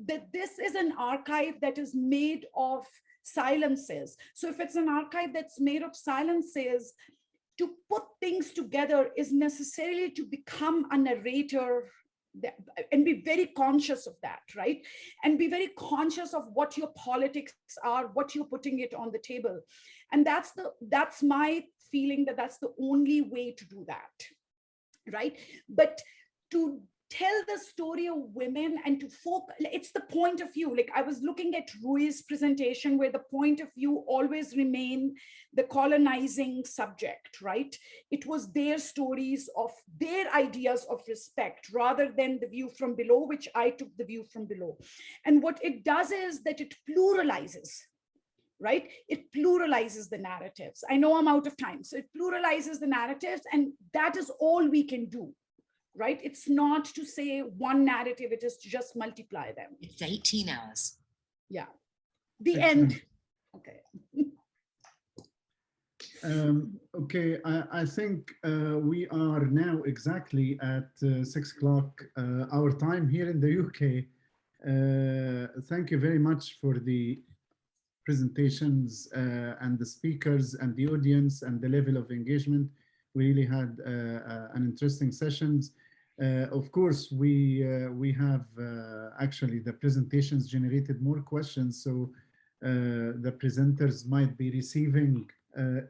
that this is an archive that is made of silences. So if it's an archive that's made of silences, to put things together is necessarily to become a narrator and be very conscious of that, right? And be very conscious of what your politics are, what you're putting it on the table. And that's my feeling that that's the only way to do that, right? But to tell the story of women and to it's the point of view. I was looking at Rui's presentation where the point of view always remained the colonizing subject, right? It was their stories of their ideas of respect rather than the view from below, which I took the view from below. And what it does is that it pluralizes, right? It pluralizes the narratives. I know I'm out of time. So it pluralizes the narratives, and that is all we can do. Right? It's not to say one narrative, it is to just multiply them. It's 18 hours. Yeah. The end. Okay. Okay, I think we are now exactly at 6 o'clock our time here in the UK. Thank you very much for the presentations and the speakers and the audience and the level of engagement. We really had an interesting sessions. Of course, we have actually the presentations generated more questions, so the presenters might be receiving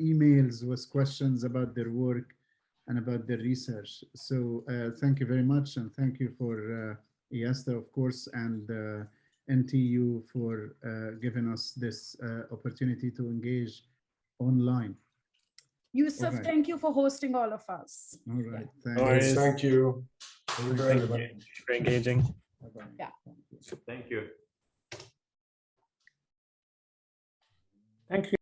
emails with questions about their work and about their research. So thank you very much, and thank you for IASTA, of course, and NTU for giving us this opportunity to engage online. Yusuf, right. Thank you for hosting all of us. All right. Yes, thank you. Thank you for engaging. Yeah. Thank you. Thank you.